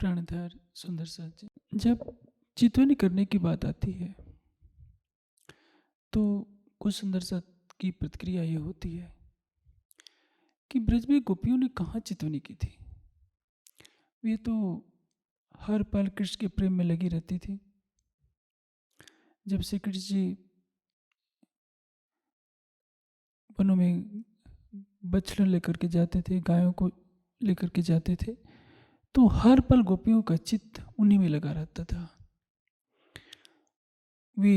प्राणधार सुंदर साथ जी, जब चितवनी करने की बात आती है तो कुछ सुंदर साथ की प्रतिक्रिया ये होती है कि ब्रज में गोपियों ने कहाँ चितवनी की थी। वे तो हर पल कृष्ण के प्रेम में लगी रहती थी। जब श्री कृष्ण जी वनों में बछड़े लेकर के जाते थे, गायों को लेकर के जाते थे, तो हर पल गोपियों का चित्त उन्हीं में लगा रहता था। वे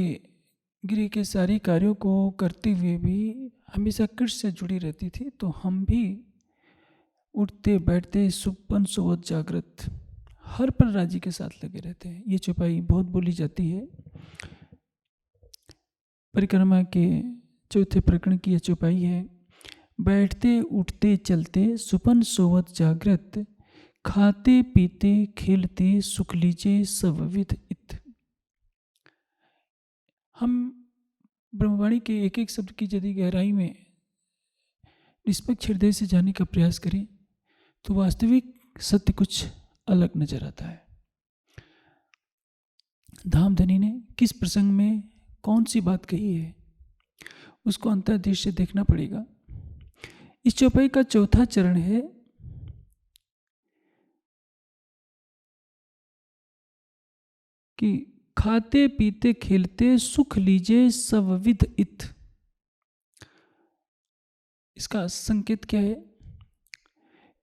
गृह के सारे कार्यों को करते हुए भी हमेशा कृष्ण से जुड़ी रहती थी। तो हम भी उठते बैठते सुपन सोवत जागृत हर पल राजी के साथ लगे रहते हैं। ये चौपाई बहुत बोली जाती है। परिक्रमा के चौथे प्रकरण की यह चौपाई है। बैठते उठते चलते सुपन सोवत जागृत, खाते पीते खेलते सुख लीजिए सब विध इत। हम ब्रह्मवाणी के एक एक शब्द की यदि गहराई में निष्पक्ष हृदय से जानने का प्रयास करें तो वास्तविक सत्य कुछ अलग नजर आता है। धामधनी ने किस प्रसंग में कौन सी बात कही है, उसको अंतर्दृष्टि से देखना पड़ेगा। इस चौपाई का चौथा चरण है कि खाते पीते खेलते सुख लीजिए सब विध इत। इसका संकेत क्या है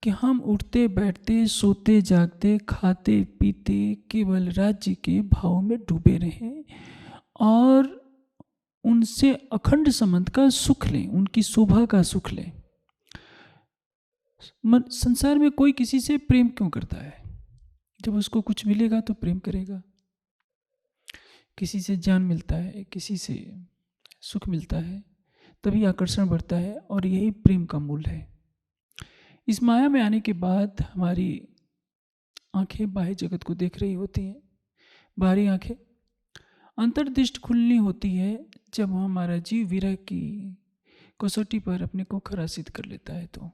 कि हम उठते बैठते सोते जागते खाते पीते केवल राज्य के भाव में डूबे रहें और उनसे अखंड संबंध का सुख लें, उनकी शोभा का सुख लें। संसार में कोई किसी से प्रेम क्यों करता है? जब उसको कुछ मिलेगा तो प्रेम करेगा। किसी से ज्ञान मिलता है, किसी से सुख मिलता है, तभी आकर्षण बढ़ता है और यही प्रेम का मूल है। इस माया में आने के बाद हमारी आंखें बाह्य जगत को देख रही होती हैं। बाहरी आंखें अंतर्दृष्टि खुलनी होती है जब हमारा जीव विरह की कसौटी पर अपने को खरा सिद्ध कर लेता है। तो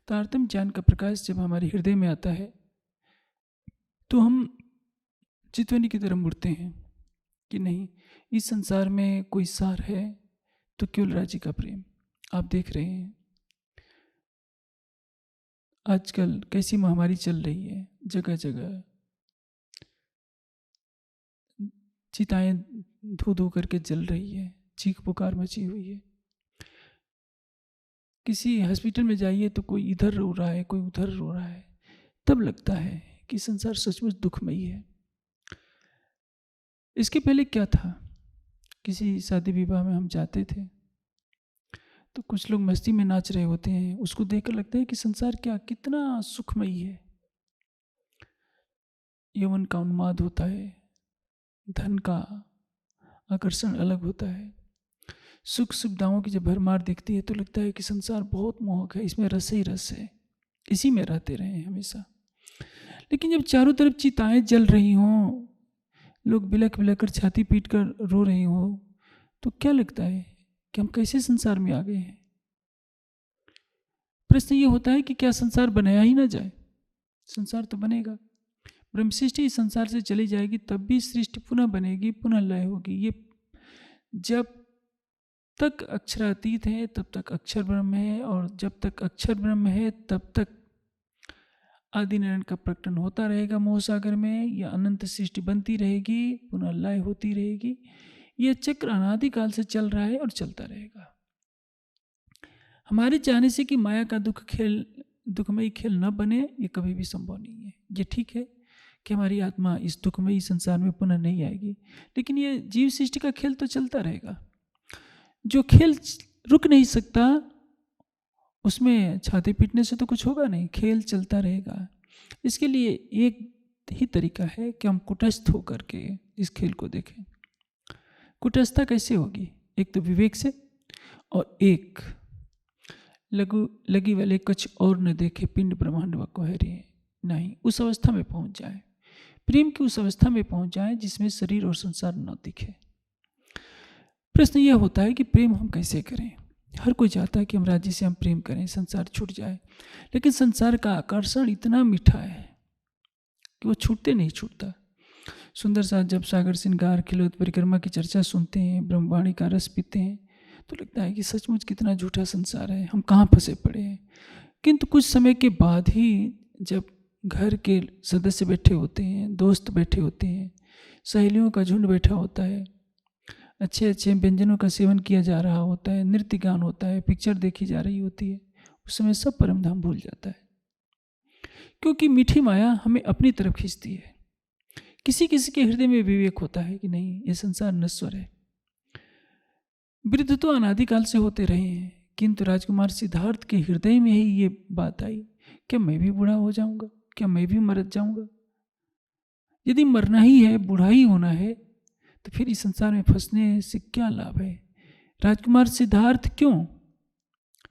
तारतम्य ज्ञान का प्रकाश जब हमारे हृदय में आता है तो हम चितवनी की तरफ मुड़ते हैं कि नहीं, इस संसार में कोई सार है तो केवल राज्य का प्रेम। आप देख रहे हैं आजकल कैसी महामारी चल रही है, जगह जगह चिताएं धो धो करके जल रही है, चीख पुकार मची हुई है। किसी हॉस्पिटल में जाइए तो कोई इधर रो रहा है, कोई उधर रो रहा है। तब लगता है कि संसार सचमुच दुखमयी है। इसके पहले क्या था, किसी शादी विवाह में हम जाते थे तो कुछ लोग मस्ती में नाच रहे होते हैं, उसको देखकर लगता है कि संसार क्या कितना सुखमयी है। यौवन का उन्माद होता है, धन का आकर्षण अलग होता है, सुख सुविधाओं की जब भरमार दिखती है तो लगता है कि संसार बहुत मोहक है, इसमें रस ही रस है, इसी में रहते रहे हमेशा। लेकिन जब चारों तरफ चिताएं जल रही हों, लोग बिलख बिलख कर छाती पीट कर रो रहे हों, तो क्या लगता है कि हम कैसे संसार में आ गए हैं। प्रश्न ये होता है कि क्या संसार बनाया ही ना जाए? संसार तो बनेगा, ब्रह्म सृष्टि इस संसार से चली जाएगी तब भी सृष्टि पुनः बनेगी, पुनः लय होगी। ये जब तक अक्षरातीत है तब तक अक्षर ब्रह्म है, और जब तक अक्षर ब्रह्म है तब तक आदि नारायण का प्रकटन होता रहेगा मोह सागर में। यह अनंत सृष्टि बनती रहेगी, पुनः लय होती रहेगी। यह चक्र अनादिकाल से चल रहा है और चलता रहेगा। हमारे चाहने से कि माया का दुखमयी खेल न बने, ये कभी भी संभव नहीं है। ये ठीक है कि हमारी आत्मा इस दुखमयी संसार में पुनः नहीं आएगी, लेकिन ये जीव सृष्टि का खेल तो चलता रहेगा। जो खेल रुक नहीं सकता उसमें छाती पीटने से तो कुछ होगा नहीं, खेल चलता रहेगा। इसके लिए एक ही तरीका है कि हम कुटस्थ होकर के इस खेल को देखें। कुटस्थता कैसे होगी? एक तो विवेक से, और एक लगी वाले कुछ और न देखे पिंड ब्रह्मांड व कोहरे नहीं, उस अवस्था में पहुंच जाए, प्रेम की उस अवस्था में पहुंच जाए जिसमें शरीर और संसार न दिखे। प्रश्न यह होता है कि प्रेम हम कैसे करें? हर कोई चाहता है कि हम राज्य से हम प्रेम करें, संसार छूट जाए, लेकिन संसार का आकर्षण इतना मीठा है कि वो छूटते नहीं छूटता। सुंदर सा जब सागर श्रृंगार खिलौत परिक्रमा की चर्चा सुनते हैं, ब्रह्मवाणी का रस पीते हैं, तो लगता है कि सचमुच कितना झूठा संसार है, हम कहाँ फंसे पड़े हैं। किंतु कुछ समय के बाद ही जब घर के सदस्य बैठे होते हैं, दोस्त बैठे होते हैं, सहेलियों का झुंड बैठा होता है, अच्छे अच्छे व्यंजनों का सेवन किया जा रहा होता है, नृत्य गान होता है, पिक्चर देखी जा रही होती है, उस समय सब परम धाम भूल जाता है। क्योंकि मीठी माया हमें अपनी तरफ खींचती है। किसी किसी के हृदय में विवेक होता है कि नहीं, ये संसार नश्वर है। वृद्ध तो अनादिकाल से होते रहे हैं, किंतु राजकुमार सिद्धार्थ के हृदय में ही ये बात आई, क्या मैं भी बूढ़ा हो जाऊंगा, क्या मैं भी मर जाऊंगा? यदि मरना ही है, बूढ़ा ही होना है, तो फिर इस संसार में फंसने से क्या लाभ है? राजकुमार सिद्धार्थ क्यों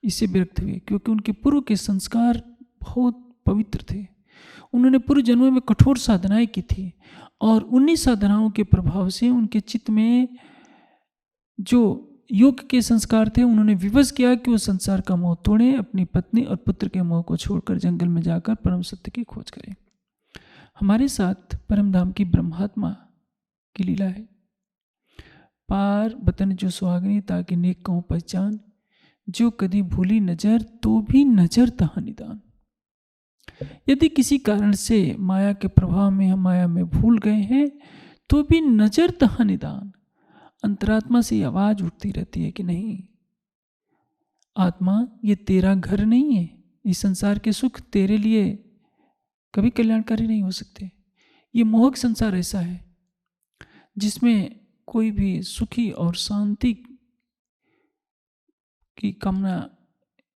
इससे विरक्त हुए? क्योंकि उनके पूर्व के संस्कार बहुत पवित्र थे। उन्होंने पूर्व जन्मों में कठोर साधनाएं की थी और उन्हीं साधनाओं के प्रभाव से उनके चित्त में जो योग के संस्कार थे, उन्होंने विवश किया कि वो संसार का मोह तोड़ें, अपनी पत्नी और पुत्र के मोह को छोड़कर जंगल में जाकर परम सत्य की खोज करें। हमारे साथ परम धाम की ब्रह्मात्मा की लीला है। पार बतन जो सुहागनी ताकि नेक कहूँ पहचान, जो कदी भूली नजर तो भी नजर तहा निदान। यदि किसी कारण से माया के प्रभाव में हम माया में भूल गए हैं, तो भी नजर तहा निदान। अंतरात्मा से आवाज उठती रहती है कि नहीं आत्मा, ये तेरा घर नहीं है, इस संसार के सुख तेरे लिए कभी कल्याणकारी नहीं हो सकते। ये मोहक संसार ऐसा है जिसमें कोई भी सुखी और शांति की कामना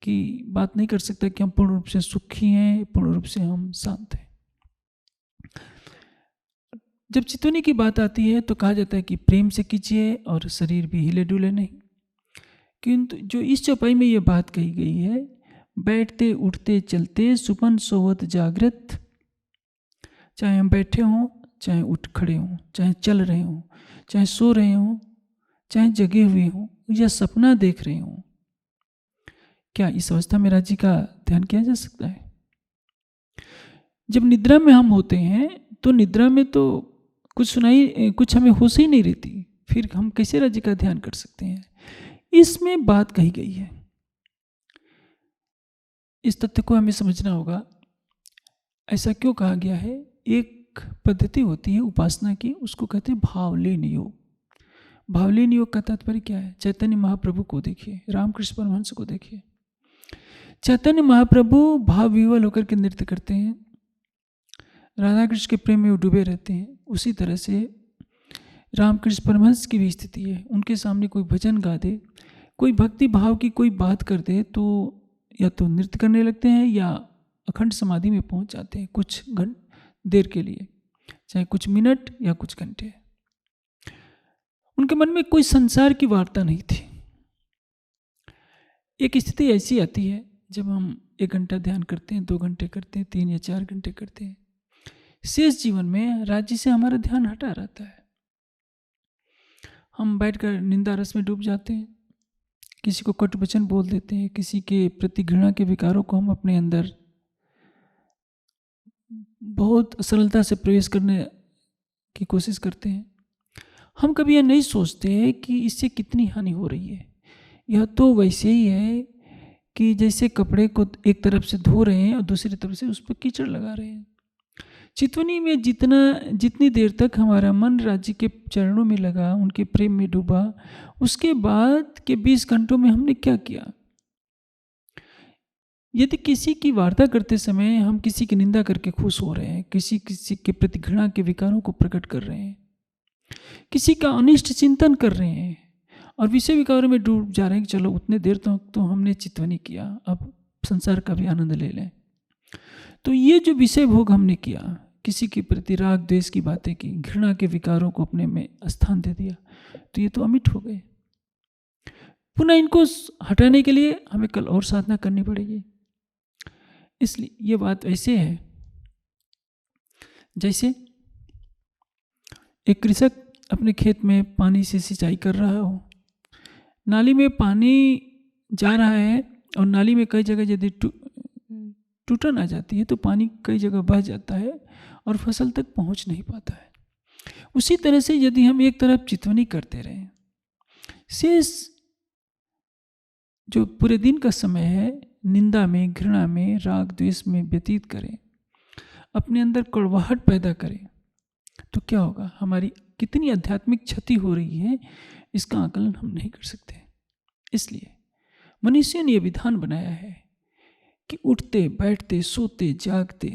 की बात नहीं कर सकता कि हम पूर्ण रूप से सुखी हैं, पूर्ण रूप से हम शांत हैं। जब चितवनी की बात आती है तो कहा जाता है कि प्रेम से कीजिए और शरीर भी हिले डुले नहीं। किंतु जो इस चौपाई में ये बात कही गई है, बैठते उठते चलते सुपन सोवत जागृत, चाहे हम बैठे हों, चाहे उठ खड़े हों, चाहे चल रहे हों, चाहे सो रहे हों, चाहे जगे हुए हों या सपना देख रहे हों, क्या इस अवस्था में राज्य का ध्यान किया जा सकता है? जब निद्रा में हम होते हैं तो निद्रा में तो कुछ हमें होश ही नहीं रहती, फिर हम कैसे राज्य का ध्यान कर सकते हैं? इसमें बात कही गई है। इस तथ्य को हमें समझना होगा। ऐसा क्यों कहा गया है? एक पद्धति होती है उपासना की, उसको कहते हैं भावलीन योग। भावलीन योग का तात्पर्य क्या है? चैतन्य महाप्रभु को देखिए, रामकृष्ण परमहंस को देखिए। चैतन्य महाप्रभु भाव विवल होकर के नृत्य करते हैं, राधा कृष्ण के प्रेम में वो डूबे रहते हैं। उसी तरह से रामकृष्ण परमहंस की भी स्थिति है। उनके सामने कोई भजन गा दे, कोई भक्ति भाव की कोई बात कर दे, तो या तो नृत्य करने लगते हैं या अखंड समाधि में पहुंच जाते हैं कुछ देर के लिए, चाहे कुछ मिनट या कुछ घंटे। उनके मन में कोई संसार की वार्ता नहीं थी। एक स्थिति ऐसी आती है जब हम 1 घंटा ध्यान करते हैं, 2 घंटे करते हैं, 3 या 4 घंटे करते हैं, शेष जीवन में राज्य से हमारा ध्यान हटा रहता है। हम बैठकर निंदा रस में डूब जाते हैं, किसी को कटु वचन बोल देते हैं, किसी के प्रति घृणा के विकारों को हम अपने अंदर बहुत सरलता से प्रवेश करने की कोशिश करते हैं। हम कभी यह नहीं सोचते कि इससे कितनी हानि हो रही है। यह तो वैसे ही है कि जैसे कपड़े को एक तरफ से धो रहे हैं और दूसरी तरफ से उस पर कीचड़ लगा रहे हैं। चितवनी में जितनी देर तक हमारा मन राज्य के चरणों में लगा, उनके प्रेम में डूबा, उसके बाद के 20 घंटों में हमने क्या किया? यदि किसी की वार्ता करते समय हम किसी की निंदा करके खुश हो रहे हैं, किसी के प्रति घृणा के विकारों को प्रकट कर रहे हैं, किसी का अनिष्ट चिंतन कर रहे हैं और विषय विकारों में डूब जा रहे हैं कि चलो उतने देर तक तो हमने चितवनी किया, अब संसार का भी आनंद ले लें, तो ये जो विषय भोग हमने किया, किसी के प्रति राग द्वेष की बातें की, घृणा के विकारों को अपने में स्थान दे दिया, तो ये तो अमिट हो गए। पुनः इनको हटाने के लिए हमें कल और साधना करनी पड़ेगी। इसलिए ये बात ऐसे है जैसे एक कृषक अपने खेत में पानी से सिंचाई कर रहा हो, नाली में पानी जा रहा है और नाली में कई जगह यदि टूटन आ जाती है तो पानी कई जगह बह जाता है और फसल तक पहुंच नहीं पाता है। उसी तरह से यदि हम एक तरफ चितवनी करते रहें, शेष जो पूरे दिन का समय है निंदा में, घृणा में, राग द्वेष में व्यतीत करें, अपने अंदर कड़वाहट पैदा करें, तो क्या होगा? हमारी कितनी आध्यात्मिक क्षति हो रही है इसका आकलन हम नहीं कर सकते। इसलिए मनुष्य ने यह विधान बनाया है कि उठते बैठते सोते जागते,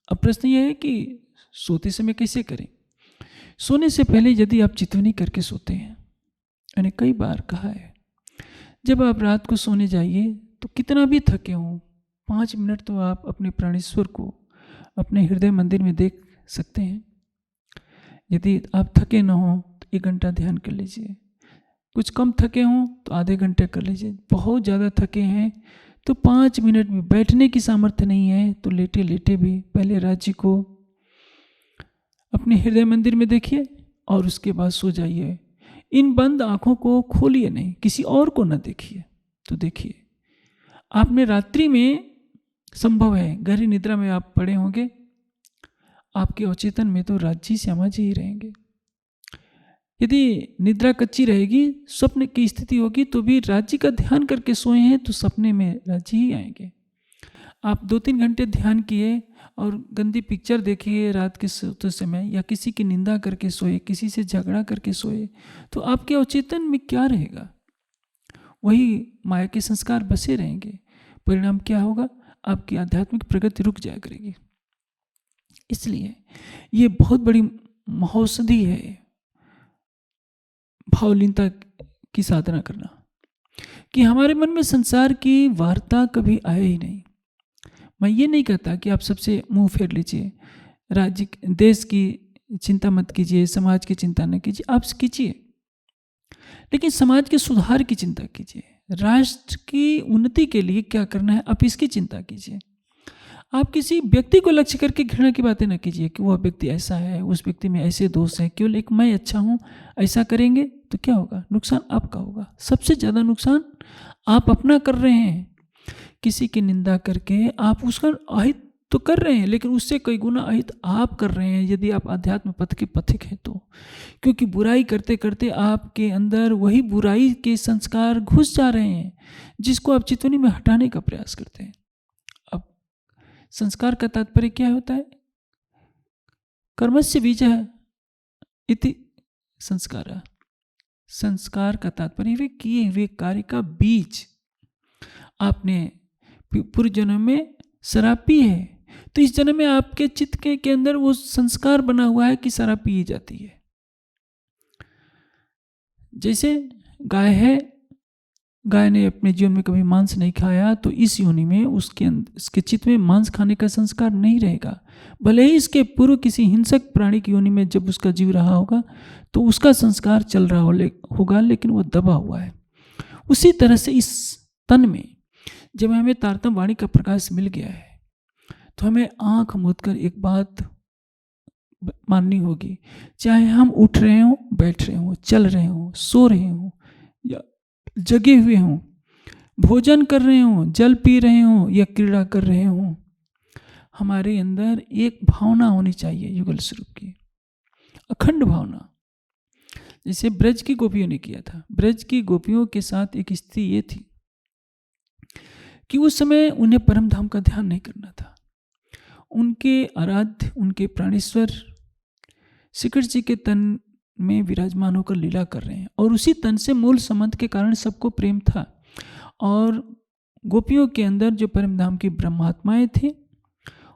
अब प्रश्न यह है कि सोते समय कैसे करें? सोने से पहले यदि आप चितवनी करके सोते हैं, मैंने कई बार कहा है, जब आप रात को सोने जाइए तो कितना भी थके हों, 5 मिनट तो आप अपने प्राणेश्वर को अपने हृदय मंदिर में देख सकते हैं। यदि आप थके न हों तो 1 घंटा ध्यान कर लीजिए, कुछ कम थके हों तो आधे घंटे कर लीजिए, बहुत ज़्यादा थके हैं तो 5 मिनट में, बैठने की सामर्थ्य नहीं है तो लेटे लेटे भी पहले राज्य को अपने हृदय मंदिर में देखिए और उसके बाद सो जाइए। इन बंद आँखों को खोलिए नहीं, किसी और को न देखिए। तो देखिए, आपने रात्रि में, संभव है गहरी निद्रा में आप पड़े होंगे, आपके अचेतन में तो राज्य श्यामा जी ही रहेंगे। यदि निद्रा कच्ची रहेगी, स्वप्न की स्थिति होगी, तो भी राज्य का ध्यान करके सोए हैं तो सपने में राज्य ही आएंगे। आप 2-3 घंटे ध्यान किए और गंदी पिक्चर देखिए रात के सोते समय, या किसी की निंदा करके सोए, किसी से झगड़ा करके सोए, तो आपके अचेतन में क्या रहेगा? वही माया के संस्कार बसे रहेंगे। परिणाम क्या होगा? आपकी आध्यात्मिक प्रगति रुक जाया करेगी। इसलिए ये बहुत बड़ी महौषधि है भावलीनता की साधना करना, कि हमारे मन में संसार की वार्ता कभी आए ही नहीं। मैं ये नहीं कहता कि आप सबसे मुंह फेर लीजिए, राज्य देश की चिंता मत कीजिए, समाज की चिंता न कीजिए, आप कीजिए, लेकिन समाज के सुधार की चिंता कीजिए, राष्ट्र की उन्नति के लिए क्या करना है आप इसकी चिंता कीजिए। आप किसी व्यक्ति को लक्ष्य करके घृणा की बातें न कीजिए कि वह व्यक्ति ऐसा है, उस व्यक्ति में ऐसे दोष हैं, केवल एक मैं अच्छा हूँ, ऐसा करेंगे तो क्या होगा? नुकसान आपका होगा। सबसे ज़्यादा नुकसान आप अपना कर रहे हैं। किसी की निंदा करके आप उसका अहित तो कर रहे हैं, लेकिन उससे कई गुना अहित आप कर रहे हैं यदि आप अध्यात्म पथ के पथिक हैं तो। क्योंकि बुराई करते करते आपके अंदर वही बुराई के संस्कार घुस जा रहे हैं जिसको आप चितवनी में हटाने का प्रयास करते हैं। अब संस्कार का तात्पर्य क्या होता है? कर्मस्य बीजः इति संस्कारः। संस्कार का तात्पर्य वे किए हुए कार्य का बीज। आपने पूर्व जन्म में शराब पी है तो इस जन्म में आपके चित्त के अंदर वो संस्कार बना हुआ है कि शराब पी जाती है। जैसे गाय है, गाय ने अपने जीवन में कभी मांस नहीं खाया तो इस योनि में उसके चित्त में मांस खाने का संस्कार नहीं रहेगा। भले ही इसके पूर्व किसी हिंसक प्राणी की योनि में जब उसका जीव रहा होगा तो उसका संस्कार चल रहा होगा, लेकिन वो दबा हुआ है। उसी तरह से इस तन में जब हमें तारतम्य वाणी का प्रकाश मिल गया है तो हमें आंख मूंद कर एक बात माननी होगी, चाहे हम उठ रहे हों, बैठ रहे हों, चल रहे हों, सो रहे हों या जगे हुए हों, भोजन कर रहे हों, जल पी रहे हों या क्रीड़ा कर रहे हों, हमारे अंदर एक भावना होनी चाहिए युगल स्वरूप की, अखंड भावना। जैसे ब्रज की गोपियों ने किया था। ब्रज की गोपियों के साथ एक स्थिति ये थी कि उस समय उन्हें परम धाम का ध्यान नहीं करना था। उनके आराध्य, उनके प्राणेश्वर श्री कृष्ण जी के तन में विराजमान होकर लीला कर रहे हैं और उसी तन से मूल संबंध के कारण सबको प्रेम था। और गोपियों के अंदर जो परम धाम की ब्रह्मात्माएं थी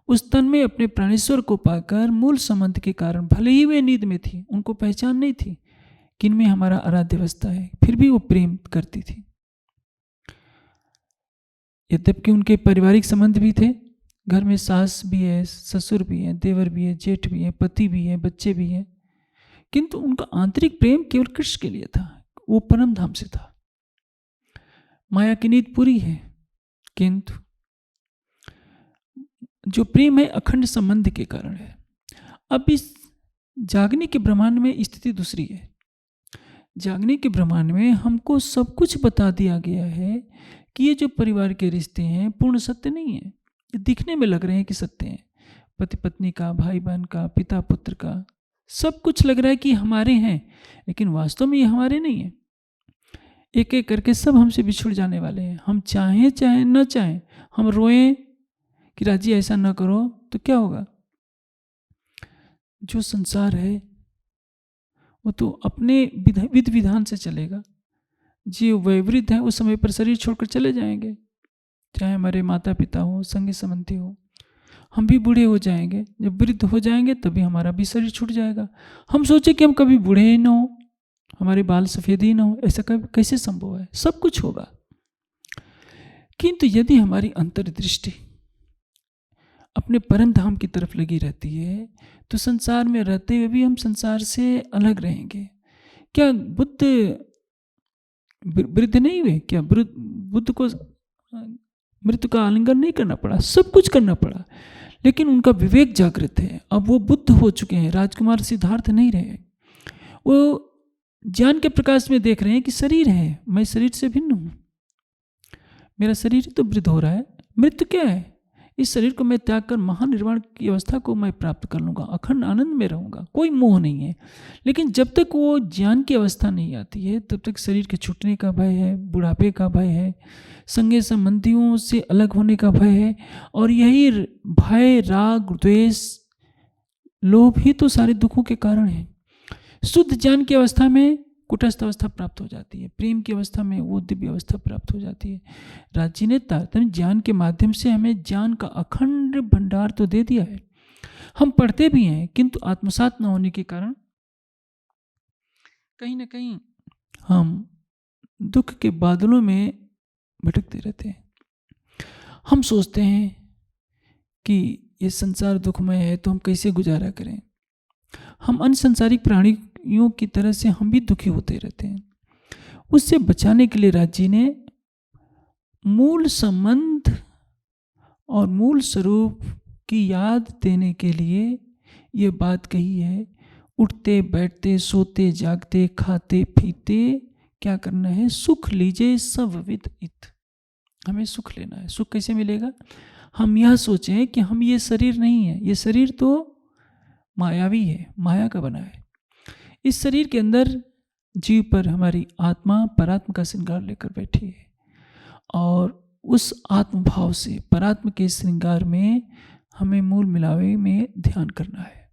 उस तन में अपने प्राणेश्वर को पाकर मूल संबंध के कारण, भले ही वे नींद में थी, उनको पहचान नहीं थी कि इनमें हमारा आराध्य अवस्था है, फिर भी वो प्रेम करती थी। यद्यपि उनके पारिवारिक संबंध भी थे, घर में सास भी है, ससुर भी है, देवर भी है, जेठ भी है, पति भी है, बच्चे भी हैं, किंतु उनका आंतरिक प्रेम केवल कृष्ण के लिए था, वो परम धाम से था। माया की नींद पूरी है, किंतु जो प्रेम है अखंड संबंध के कारण है। अब इस जागने के ब्रह्मांड में स्थिति दूसरी है। जागने के ब्रह्मांड में हमको सब कुछ बता दिया गया है कि ये जो परिवार के रिश्ते हैं पूर्ण सत्य नहीं है। दिखने में लग रहे हैं कि सत्य हैं, पति पत्नी का, भाई बहन का, पिता पुत्र का, सब कुछ लग रहा है कि हमारे हैं, लेकिन वास्तव में ये हमारे नहीं है। एक एक करके सब हमसे बिछुड़ जाने वाले हैं। हम चाहें चाहे न चाहें, हम रोएं कि राजी ऐसा न करो, तो क्या होगा? जो संसार है वो तो अपने विधि विधान से चलेगा। जो वयोवृद्ध है उस समय पर शरीर छोड़कर चले जाएंगे, चाहे हमारे माता पिता हो, संगी संबंधी हो। हम भी बूढ़े हो जाएंगे, जब वृद्ध हो जाएंगे तभी हमारा भी शरीर छूट जाएगा। हम सोचे कि हम कभी बूढ़े ही ना हो, हमारे बाल सफ़ेद ही ना हो, ऐसा कैसे संभव है? सब कुछ होगा। किंतु यदि हमारी अंतर्दृष्टि अपने परम धाम की तरफ लगी रहती है, तो संसार में रहते हुए भी हम संसार से अलग रहेंगे। क्या बुद्ध वृद्ध नहीं हुए? क्या बुद्ध को मृत्यु का आलिंगन नहीं करना पड़ा? सब कुछ करना पड़ा, लेकिन उनका विवेक जागृत है। अब वो बुद्ध हो चुके हैं, राजकुमार सिद्धार्थ नहीं रहे। वो ज्ञान के प्रकाश में देख रहे हैं कि शरीर है, मैं शरीर से भिन्न हूँ, मेरा शरीर तो वृद्ध हो रहा है। मृत्यु क्या है? इस शरीर को मैं त्याग कर महानिर्वाण की अवस्था को मैं प्राप्त कर लूँगा, अखंड आनंद में रहूँगा, कोई मोह नहीं है। लेकिन जब तक वो ज्ञान की अवस्था नहीं आती है, तब तक शरीर के छूटने का भय है, बुढ़ापे का भय है, संगे संबंधियों से अलग होने का भय है। और यही भय, राग, द्वेष, लोभ ही तो सारे दुखों के कारण है। शुद्ध ज्ञान की अवस्था में कुटस्थ अवस्था प्राप्त हो जाती है, प्रेम की अवस्था में वो दिव्य अवस्था प्राप्त हो जाती है। राजी ने तारतम्य ज्ञान के माध्यम से हमें ज्ञान का अखंड भंडार तो दे दिया है। हम पढ़ते भी हैं, किंतु आत्मसात न होने के कारण कहीं ना कहीं हम दुख के बादलों में भटकते रहते हैं। हम सोचते हैं कि ये संसार दुखमय है, तो हम कैसे गुजारा करें। हम अन्य संसारिक प्राणियों की तरह से हम भी दुखी होते रहते हैं। उससे बचाने के लिए राज्य ने मूल संबंध और मूल स्वरूप की याद देने के लिए ये बात कही है। उठते बैठते, सोते जागते, खाते पीते क्या करना है? सुख लीजिए सब विद इत। हमें सुख लेना है। सुख कैसे मिलेगा? हम यह सोचें कि हम ये शरीर नहीं है, ये शरीर तो मायावी है, माया का बना है। इस शरीर के अंदर जीव पर हमारी आत्मा परात्म का श्रृंगार लेकर बैठी है, और उस आत्म भाव से परात्म के श्रृंगार में हमें मूल मिलावे में ध्यान करना है।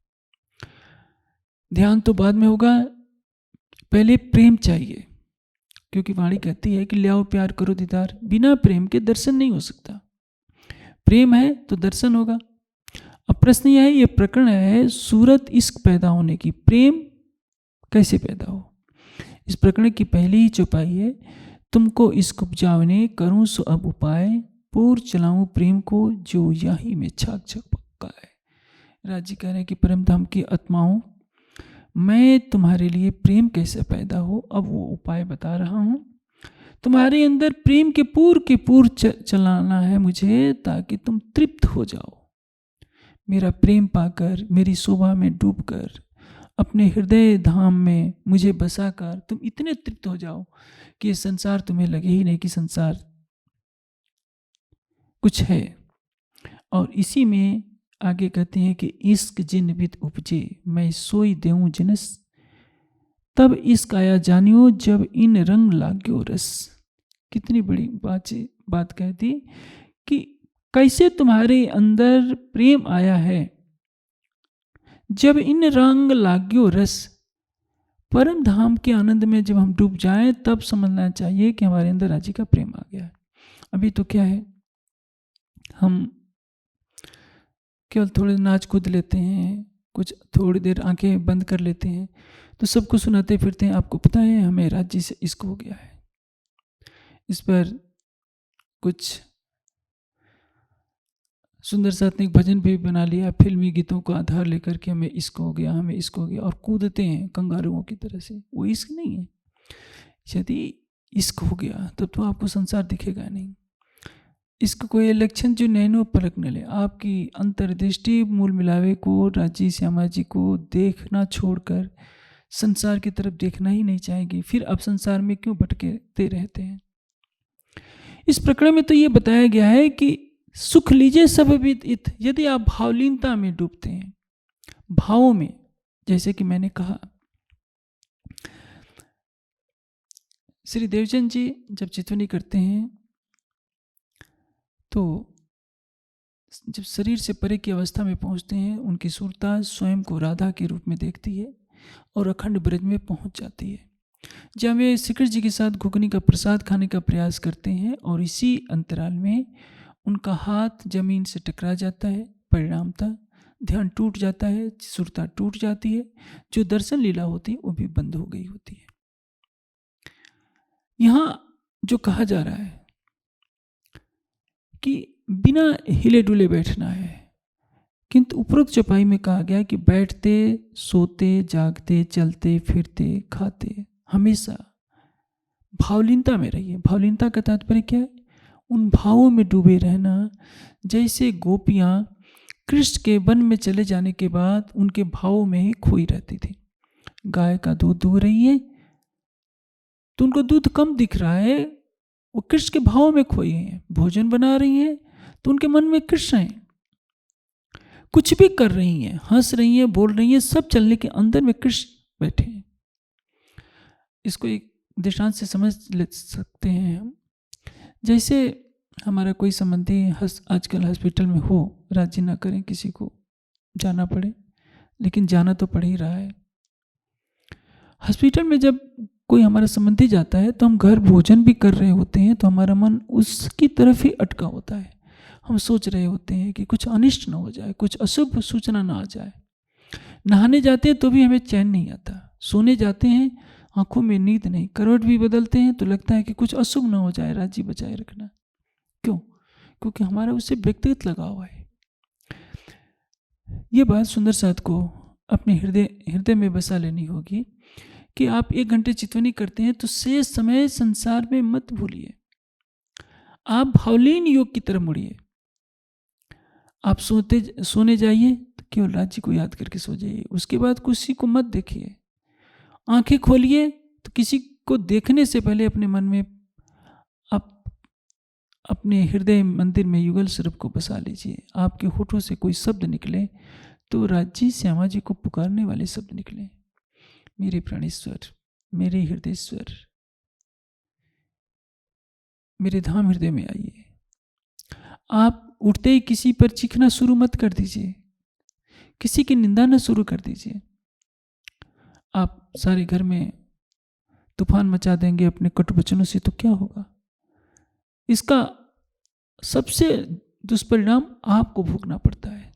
ध्यान तो बाद में होगा, पहले प्रेम चाहिए, क्योंकि वाणी कहती है कि ले आओ प्यार करो दीदार। बिना प्रेम के दर्शन नहीं हो सकता। प्रेम है तो दर्शन होगा। अब प्रश्न यह है, ये प्रकरण है सूरत इश्क पैदा होने की। प्रेम कैसे पैदा हो? इस प्रकरण की पहली ही चौपाई है, तुमको इश्क उपजावने करूं सो अब उपाय, पूर चलाऊं प्रेम को जो यही में छाक छक पक्का है। राजी कह रहे हैं कि परम धाम की आत्माओं, मैं तुम्हारे लिए प्रेम कैसे पैदा हो, अब वो उपाय बता रहा हूँ। तुम्हारे अंदर प्रेम के पूर चलाना है मुझे, ताकि तुम तृप्त हो जाओ। मेरा प्रेम पाकर, मेरी शोभा में डूबकर, अपने हृदय धाम में मुझे बसाकर तुम इतने तृप्त हो जाओ कि ये संसार तुम्हें लगे ही नहीं कि संसार कुछ है। और इसी में आगे कहते हैं कि इश्क जिन विद उपजे, मैं सोई देऊं जिनस, तब इश्क आया जानियो जब इन रंग लाग्यो रस। कितनी बड़ी बात कहती कि कैसे तुम्हारे अंदर प्रेम आया है, जब इन रंग लाग्यो रस। परम धाम के आनंद में जब हम डूब जाएं, तब समझना चाहिए कि हमारे अंदर राजी का प्रेम आ गया है। अभी तो क्या है, हम केवल थोड़े नाच कूद लेते हैं, कुछ थोड़ी देर आंखें बंद कर लेते हैं, तो सबको सुनाते फिरते हैं। आपको पता है हमें राज्य से इश्क हो गया है। इस पर कुछ सुंदर सात्विक भजन भी बना लिया, फिल्मी गीतों को आधार लेकर के हमें इश्क हो गया, हमें इश्क हो गया, और कूदते हैं कंगारुओं की तरह से। वो इश्क नहीं है। यदि इश्क हो गया तब तो आपको संसार दिखेगा नहीं। इश्क को ये लक्षण जो नैनो पलक न ले। आपकी अंतर्दृष्टि मूल मिलावे को, राजी श्यामा जी को देखना छोड़कर संसार की तरफ देखना ही नहीं चाहेगी। फिर अब संसार में क्यों भटकते रहते हैं? इस प्रकरण में तो ये बताया गया है कि सुख लीजिए सब विदित। यदि आप भावलीनता में डूबते हैं, भावों में, जैसे कि मैंने कहा, श्री देवचंद जी जब चितवनी करते हैं तो जब शरीर से परे की अवस्था में पहुंचते हैं, उनकी सुरता स्वयं को राधा के रूप में देखती है और अखंड ब्रज में पहुंच जाती है, जब वे श्री कृष्ण जी के साथ घुगनी का प्रसाद खाने का प्रयास करते हैं और इसी अंतराल में उनका हाथ जमीन से टकरा जाता है। परिणामतः ध्यान टूट जाता है, सुरता टूट जाती है, जो दर्शन लीला होती है वो भी बंद हो गई होती है। यहाँ जो कहा जा रहा है कि बिना हिले डुले बैठना है, किंतु उपरोक्त चौपाई में कहा गया कि बैठते, सोते, जागते, चलते, फिरते, खाते हमेशा भावलीनता में रहिए। भावलीनता का तात्पर्य क्या है? उन भावों में डूबे रहना। जैसे गोपियाँ कृष्ण के वन में चले जाने के बाद उनके भावों में ही खोई रहती थी। गाय का दूध दूह रही है तो उनको दूध कम दिख रहा है, वो कृष्ण के भावों में खोई हैं। भोजन बना रही हैं तो उनके मन में कृष्ण हैं। कुछ भी कर रही हैं, हंस रही हैं, बोल रही हैं, सब चलने के अंदर में कृष्ण बैठे हैं। इसको एक दृष्टांत से समझ ले सकते हैं हम। जैसे हमारा कोई संबंधी आजकल हॉस्पिटल में हो, राजी ना करें किसी को जाना पड़े, लेकिन जाना तो पड़ ही रहा है। हॉस्पिटल में जब कोई हमारा संबंधी जाता है तो हम घर भोजन भी कर रहे होते हैं तो हमारा मन उसकी तरफ ही अटका होता है। हम सोच रहे होते हैं कि कुछ अनिष्ट ना हो जाए, कुछ अशुभ सूचना ना आ जाए। नहाने जाते हैं तो भी हमें चैन नहीं आता। सोने जाते हैं, आंखों में नींद नहीं, करवट भी बदलते हैं तो लगता है कि कुछ अशुभ ना हो जाए, राजी बचाए रखना। क्यों? क्योंकि हमारा उससे व्यक्तिगत लगाव है। ये बात सुंदर साथ को अपने हृदय में बसा लेनी होगी कि आप 1 घंटे चितवनी करते हैं तो शेष समय संसार में मत भूलिए। आप भावलीन योग की तरफ मुड़िए। आप सोने जाइए तो केवल राज्य को याद करके सो जाइए। उसके बाद किसी को मत देखिए। आंखें खोलिए तो किसी को देखने से पहले अपने मन में आप अपने हृदय मंदिर में युगल स्वरूप को बसा लीजिए। आपके होठों से कोई शब्द निकले तो राज्य श्यामा जी को पुकारने वाले शब्द निकले। मेरे प्राणेश्वर, मेरे हृदयेश्वर, मेरे धाम हृदय में आइए। आप उठते ही किसी पर चीखना शुरू मत कर दीजिए, किसी की निंदा न शुरू कर दीजिए। आप सारे घर में तूफान मचा देंगे अपने कटु वचनों से तो क्या होगा? इसका सबसे दुष्परिणाम आपको भोगना पड़ता है।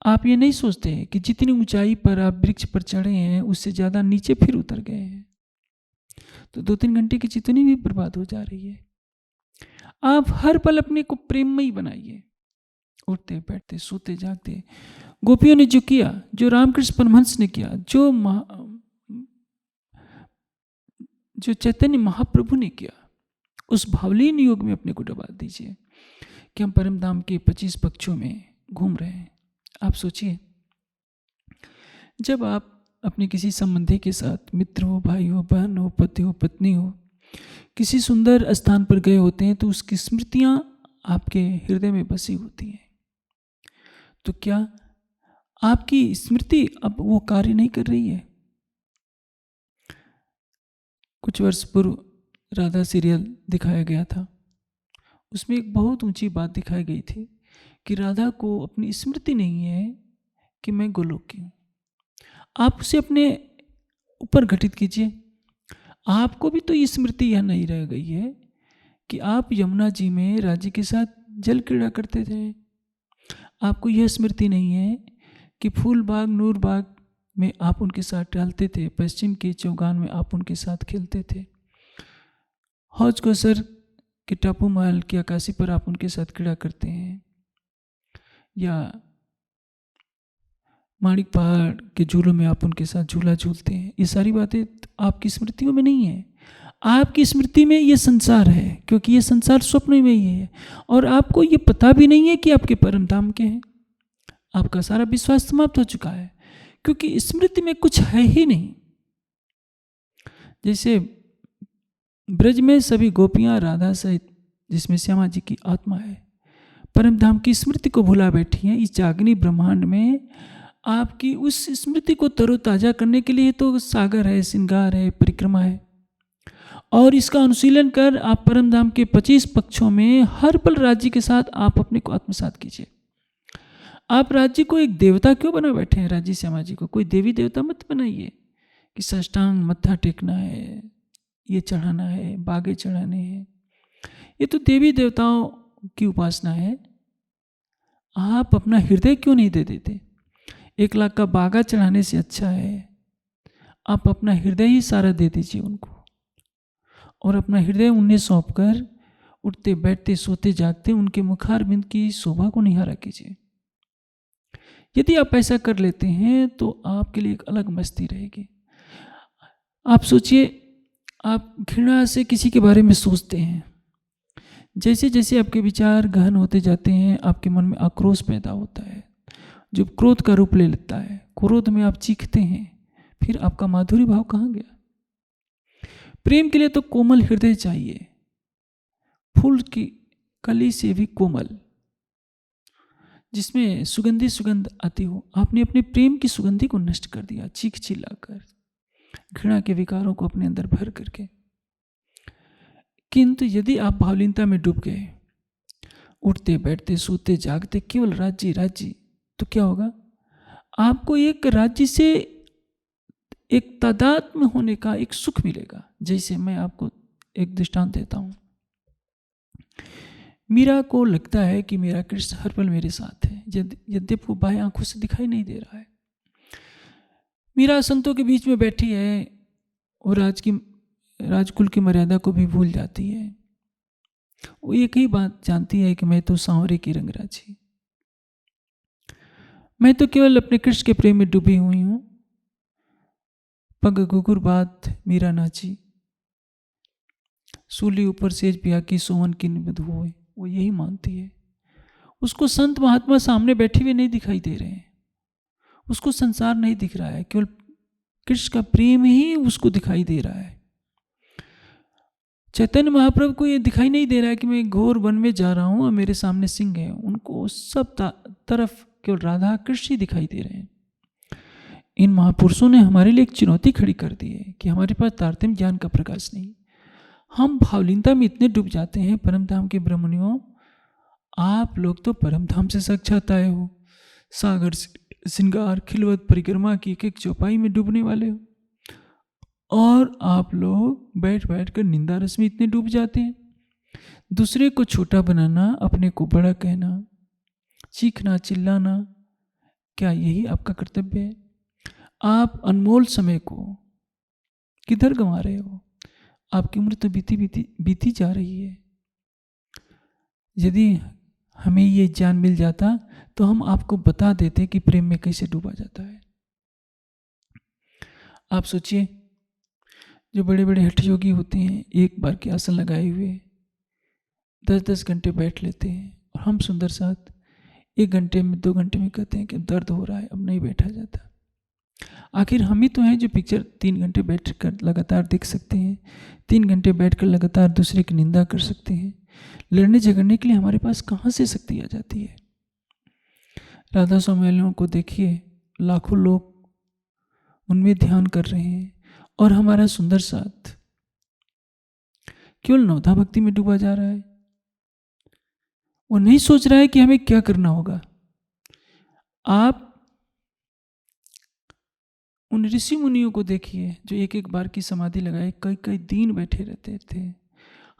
आप ये नहीं सोचते हैं कि जितनी ऊंचाई पर आप वृक्ष पर चढ़े हैं उससे ज़्यादा नीचे फिर उतर गए हैं, तो 2-3 घंटे की चितवनी भी बर्बाद हो जा रही है। आप हर पल अपने को प्रेममयी बनाइए, उठते बैठते सोते जागते। गोपियों ने जो किया, जो रामकृष्ण परमहंस ने किया, जो चैतन्य महाप्रभु ने किया, उस भावलीन योग में अपने को डुबा दीजिए कि हम परम धाम के 25 पक्षों में घूम रहे हैं। आप सोचिए, जब आप अपने किसी संबंधी के साथ, मित्र हो, भाई हो, बहन हो, पति हो, पत्नी हो, किसी सुंदर स्थान पर गए होते हैं तो उसकी स्मृतियां आपके हृदय में बसी होती हैं। तो क्या आपकी स्मृति अब वो कार्य नहीं कर रही है? कुछ वर्ष पूर्व राधा सीरियल दिखाया गया था। उसमें एक बहुत ऊंची बात दिखाई गई थी कि राधा को अपनी स्मृति नहीं है कि मैं गोलोक की हूँ। आप उसे अपने ऊपर घटित कीजिए। आपको भी तो ये स्मृति यह नहीं रह गई है कि आप यमुना जी में राजी के साथ जल क्रीड़ा करते थे। आपको यह स्मृति नहीं है कि फूलबाग, नूरबाग में आप उनके साथ टहलते थे, पश्चिम के चौगान में आप उनके साथ खेलते थे, हौज कौसर के टापू महल की आकाशी पर आप उनके साथ क्रीड़ा करते हैं, या माणिक पहाड़ के झूलों में आप उनके साथ झूला झूलते हैं। ये सारी बातें आपकी स्मृतियों में नहीं है। आपकी स्मृति में ये संसार है, क्योंकि ये संसार स्वप्न में ही है और आपको ये पता भी नहीं है कि आपके परम धाम के हैं। आपका सारा विश्वास समाप्त हो चुका है क्योंकि स्मृति में कुछ है ही नहीं। जैसे ब्रज में सभी गोपियां राधा सहित जिसमें श्यामा जी की आत्मा है, परम धाम की स्मृति को भुला बैठी है। इस जागनी ब्रह्मांड में आपकी उस स्मृति को तरोताजा करने के लिए तो सागर है, श्रृंगार है, परिक्रमा है, और इसका अनुशीलन कर आप परम धाम के 25 पक्षों में हर पल राज्य के साथ आप अपने को आत्मसात कीजिए। आप राज्य को एक देवता क्यों बना बैठे हैं? राज्य श्यामा जी को कोई देवी देवता मत बनाइए कि साष्टांग मत्था टेकना है, ये चढ़ाना है, बागे चढ़ाने हैं। ये तो देवी देवताओं की उपासना है। आप अपना हृदय क्यों नहीं दे देते? 1 लाख का बागा चढ़ाने से अच्छा है आप अपना हृदय ही सारा दे दीजिए उनको, और अपना हृदय उन्हें सौंप कर उठते बैठते सोते जागते उनके मुखारबिंद की शोभा को निहारा कीजिए। यदि आप ऐसा कर लेते हैं तो आपके लिए एक अलग मस्ती रहेगी। आप सोचिए, आप घृणा से किसी के बारे में सोचते हैं, जैसे जैसे आपके विचार गहन होते जाते हैं आपके मन में आक्रोश पैदा होता है जो क्रोध का रूप ले लेता है। क्रोध में आप चीखते हैं, फिर आपका माधुरी भाव कहाँ गया? प्रेम के लिए तो कोमल हृदय चाहिए, फूल की कली से भी कोमल, जिसमें सुगंधी सुगंध आती हो। आपने अपने प्रेम की सुगंधी को नष्ट कर दिया, चीख चिल्लाकर, घृणा के विकारों को अपने अंदर भर करके। किंतु यदि आप भावलीनता में डूब गए, उठते बैठते सोते जागते केवल राज्य राज्य, तो क्या होगा? आपको एक राज्य से एक तादात्म्य होने का एक सुख मिलेगा। जैसे मैं आपको एक दृष्टांत देता हूँ। मीरा को लगता है कि मेरा कृष्ण हर पल मेरे साथ है, यद्यपि वो बाह्य आंखों से दिखाई नहीं दे रहा है। मीरा संतों के बीच में बैठी है और राजकुल की मर्यादा को भी भूल जाती है। वो एक ही बात जानती है कि मैं तो सांवरे की रंगराजी, मैं तो केवल अपने कृष्ण के प्रेम में डूबी हुई हूँ। पग घुघुर बात मीरा नाची, सूली ऊपर सेज पिया की सोवन की निबध हुए। वो यही मानती है। उसको संत महात्मा सामने बैठे हुए नहीं दिखाई दे रहे हैं, उसको संसार नहीं दिख रहा है, केवल कृष्ण का प्रेम ही उसको दिखाई दे रहा है। चैतन्य महाप्रभु को ये दिखाई नहीं दे रहा है कि मैं घोर वन में जा रहा हूँ और मेरे सामने सिंह है। उनको सब तरफ केवल राधा कृष्ण ही दिखाई दे रहे हैं। इन महापुरुषों ने हमारे लिए एक चुनौती खड़ी कर दी है कि हमारे पास तारतम्य ज्ञान का प्रकाश नहीं। हम भावलीनता में इतने डूब जाते हैं। परम धाम के ब्रह्मणियों, आप लोग तो परम धाम से साक्षात आए हो। सागर श्रृंगार खिलवत परिक्रमा की एक एक चौपाई में डूबने वाले हो, और आप लोग बैठ बैठ कर निंदा रस में इतने डूब जाते हैं। दूसरे को छोटा बनाना, अपने को बड़ा कहना, चीखना चिल्लाना, क्या यही आपका कर्तव्य है? आप अनमोल समय को किधर गंवा रहे हो? आपकी उम्र तो बीती जा रही है। यदि हमें ये ज्ञान मिल जाता तो हम आपको बता देते कि प्रेम में कैसे डूबा जाता है। आप सोचिए, जो बड़े बड़े हठ योगी होते हैं, एक बार के आसन लगाए हुए 10-10 घंटे बैठ लेते हैं, और हम सुंदर साथ 1 घंटे में 2 घंटे में कहते हैं कि दर्द हो रहा है, अब नहीं बैठा जाता। आखिर हम ही तो हैं जो पिक्चर 3 घंटे बैठ कर लगातार देख सकते हैं, 3 घंटे बैठकर लगातार दूसरे की निंदा कर सकते हैं। लड़ने झगड़ने के लिए हमारे पास कहाँ से शक्ति आ जाती है? राधा स्वामियों को देखिए, लाखों लोग उनमें ध्यान कर रहे हैं, और हमारा सुंदर साथ केवल नवधा भक्ति में डूबा जा रहा है। वो नहीं सोच रहा है कि हमें क्या करना होगा। आप उन ऋषि मुनियों को देखिए जो एक एक बार की समाधि लगाए कई कई दिन बैठे रहते थे।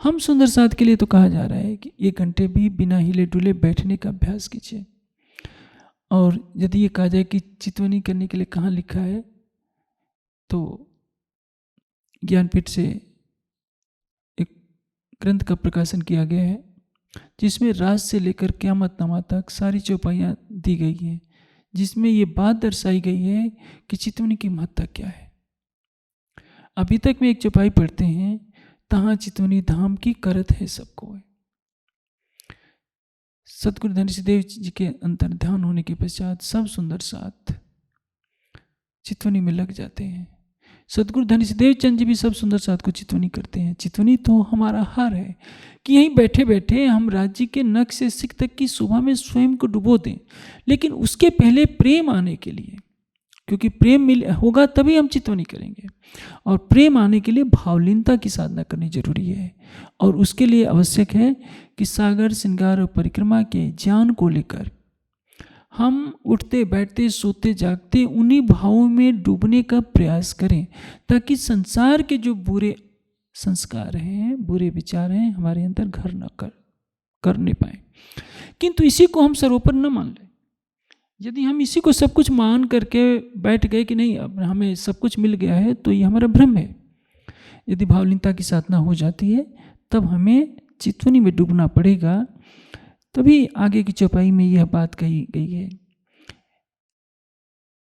हम सुंदर साथ के लिए तो कहा जा रहा है कि 1 घंटे भी बिना हिले डुले बैठने का अभ्यास कीजिए। और यदि ये कहा जाए कि चितवनी करने के लिए कहाँ लिखा है, तो ज्ञानपीठ से एक ग्रंथ का प्रकाशन किया गया है जिसमें रात से लेकर क़यामत नमा तक सारी चौपाइयाँ दी गई हैं, जिसमें ये बात दर्शाई गई है कि चितवनी की महत्ता क्या है। अभी तक में एक चौपाई पढ़ते हैं, तहाँ चितवनी धाम की करत है सबको। सतगुरु धन सिद्धेव जी के अंतर ध्यान होने के पश्चात सब सुंदर साथ चितवनी में लग जाते हैं। सदगुरु धनीशदेव चंद जी भी सब सुंदर साथ को चितवनी करते हैं। चितवनी तो हमारा हार है कि यहीं बैठे बैठे हम राज्य के नख से सिख तक की शोभा में स्वयं को डुबो दें, लेकिन उसके पहले प्रेम आने के लिए, क्योंकि प्रेम मिल होगा तभी हम चितवनी करेंगे, और प्रेम आने के लिए भावलीनता की साधना करनी जरूरी है। और उसके लिए आवश्यक है कि सागर श्रृंगार और परिक्रमा के ज्ञान को लेकर हम उठते बैठते सोते जागते उन्हीं भावों में डूबने का प्रयास करें, ताकि संसार के जो बुरे संस्कार हैं, बुरे विचार हैं, हमारे अंदर घर न कर नहीं पाए। किंतु इसी को हम सर्वोपरि न मान लें। यदि हम इसी को सब कुछ मान करके बैठ गए कि नहीं अब हमें सब कुछ मिल गया है, तो ये हमारा भ्रम है। यदि भावलीनता की साधना हो जाती है तब हमें चितवनी में डूबना पड़ेगा। तभी आगे की चौपाई में यह बात कही गई है,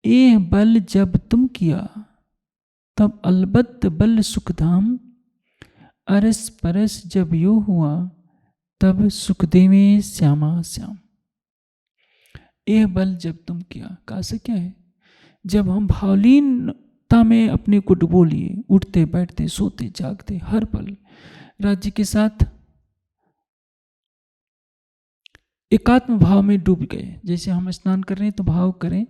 ए बल जब तुम किया तब अलबत्त बल सुखधाम, अरस परस जब यो हुआ तब सुखदेवे श्यामा श्याम। एह बल जब तुम किया, कहा से क्या है, जब हम भावलीनता में अपने को डुबो लिए, उठते बैठते सोते जागते हर पल राज्य के साथ एकात्म भाव में डूब गए। जैसे हम स्नान कर रहे हैं तो भाव करें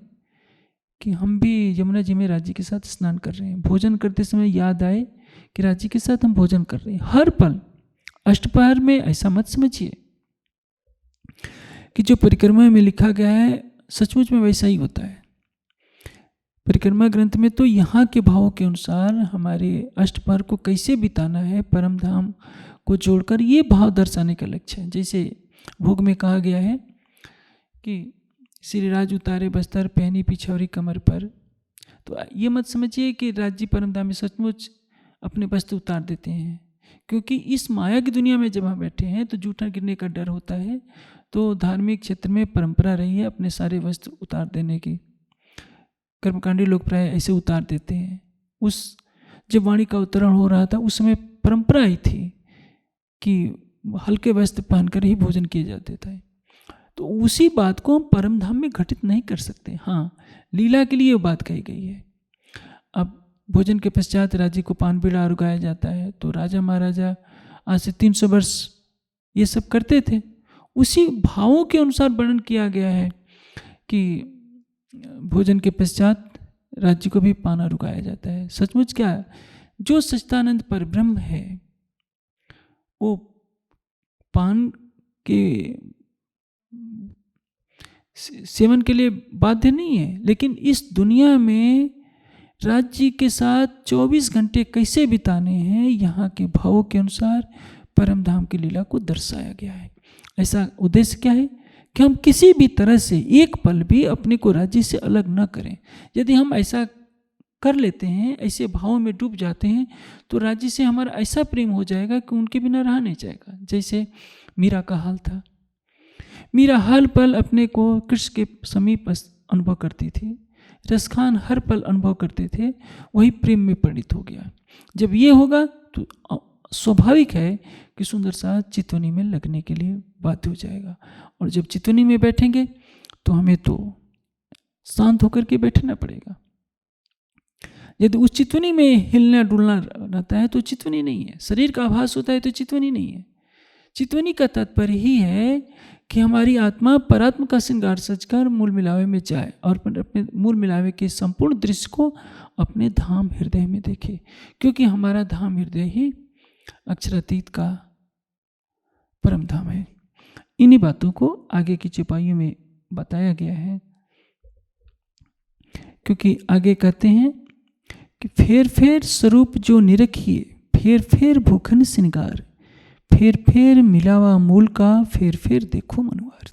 कि हम भी यमुना जी में राज्य के साथ स्नान कर रहे हैं। भोजन करते समय याद आए कि राज्य के साथ हम भोजन कर रहे हैं हर पल। अष्टपहर में ऐसा मत समझिए कि जो परिक्रमा में लिखा गया है सचमुच में वैसा ही होता है। परिक्रमा ग्रंथ में तो यहाँ के भावों के अनुसार हमारे अष्टपहर को कैसे बिताना है, परम धाम को जोड़कर ये भाव दर्शाने का लक्ष्य है। जैसे भोग में कहा गया है कि श्री राज उतारे बस्तर पहनी पिछौरी कमर पर, तो ये मत समझिए कि राज्य परम धाम में सचमुच अपने वस्त्र उतार देते हैं, क्योंकि इस माया की दुनिया में जब हम बैठे हैं तो जूठा गिरने का डर होता है। तो धार्मिक क्षेत्र में परंपरा रही है अपने सारे वस्त्र उतार देने की। कर्मकांडी लोग प्राय ऐसे उतार देते हैं। उस जब वाणी का अवतरण हो रहा था उस समय परंपरा ही थी कि हल्के वस्त्र पहनकर ही भोजन किए जाते थे। तो उसी बात को हम परम धाम में घटित नहीं कर सकते। हाँ, लीला के लिए वो बात कही गई है। अब भोजन के पश्चात राज्य को पान बीड़ा रुगाया जाता है, तो राजा महाराजा आज से 300 वर्ष ये सब करते थे। उसी भावों के अनुसार वर्णन किया गया है कि भोजन के पश्चात राज्य को भी पाना रुकाया जाता है। सचमुच क्या, जो सच्चिदानंद परब्रह्म है वो पान के सेवन के लिए बाध्य नहीं है, लेकिन इस दुनिया में राज्य के साथ 24 घंटे कैसे बिताने हैं, यहाँ के भावों के अनुसार परम धाम की लीला को दर्शाया गया है। ऐसा उद्देश्य क्या है कि हम किसी भी तरह से एक पल भी अपने को राज्य से अलग न करें। यदि हम ऐसा कर लेते हैं, ऐसे भावों में डूब जाते हैं, तो राज्य से हमारा ऐसा प्रेम हो जाएगा कि उनके बिना रहा नहीं जाएगा। जैसे मीरा का हाल था। मीरा हर पल अपने को कृष्ण के समीप अनुभव करती थी, रसखान हर पल अनुभव करते थे, वही प्रेम में परिणित हो गया। जब ये होगा तो स्वाभाविक है कि सुंदर साथ चितवनी में लगने के लिए बाध्य हो जाएगा। और जब चितवनी में बैठेंगे तो हमें तो शांत होकर के बैठना पड़ेगा। यदि उस चितवनी में हिलना डुलना रहता है तो चितवनी नहीं है। शरीर का आभास होता है तो चितवनी नहीं है। चितवनी का तात्पर्य ही है कि हमारी आत्मा परात्मा का श्रृंगार सजकर मूल मिलावे में जाए और अपने मूल मिलावे के संपूर्ण दृश्य को अपने धाम हृदय में देखे, क्योंकि हमारा धाम हृदय ही अक्षरातीत का परम धाम है। इन्हीं बातों को आगे की चौपाइयों में बताया गया है, क्योंकि आगे कहते हैं कि फेर फेर स्वरूप जो निरखिए, फेर फेर भूखन श्रृंगार, फेर फेर मिलावा मूल का, फेर फेर देखो मनवार।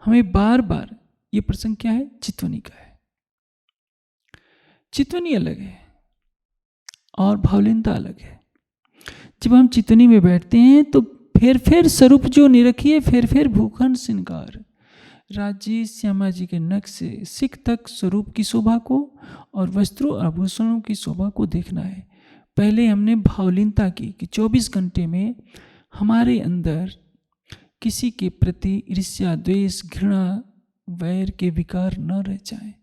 हमें बार बार ये प्रसंग क्या है, चितवनी का है। चितवनी अलग है और भावलीनता अलग है। जब हम चितवनी में बैठते हैं तो फेर फेर स्वरूप जो निरखिए, फेर फेर भूखन श्रृंगार, राज्य श्यामा जी के नख से सिख तक स्वरूप की शोभा को और वस्त्रों आभूषणों की शोभा को देखना है। पहले हमने भावलीनता की कि 24 घंटे में हमारे अंदर किसी के प्रति ईर्ष्या, द्वेष, घृणा, वैर के विकार न रह जाएं,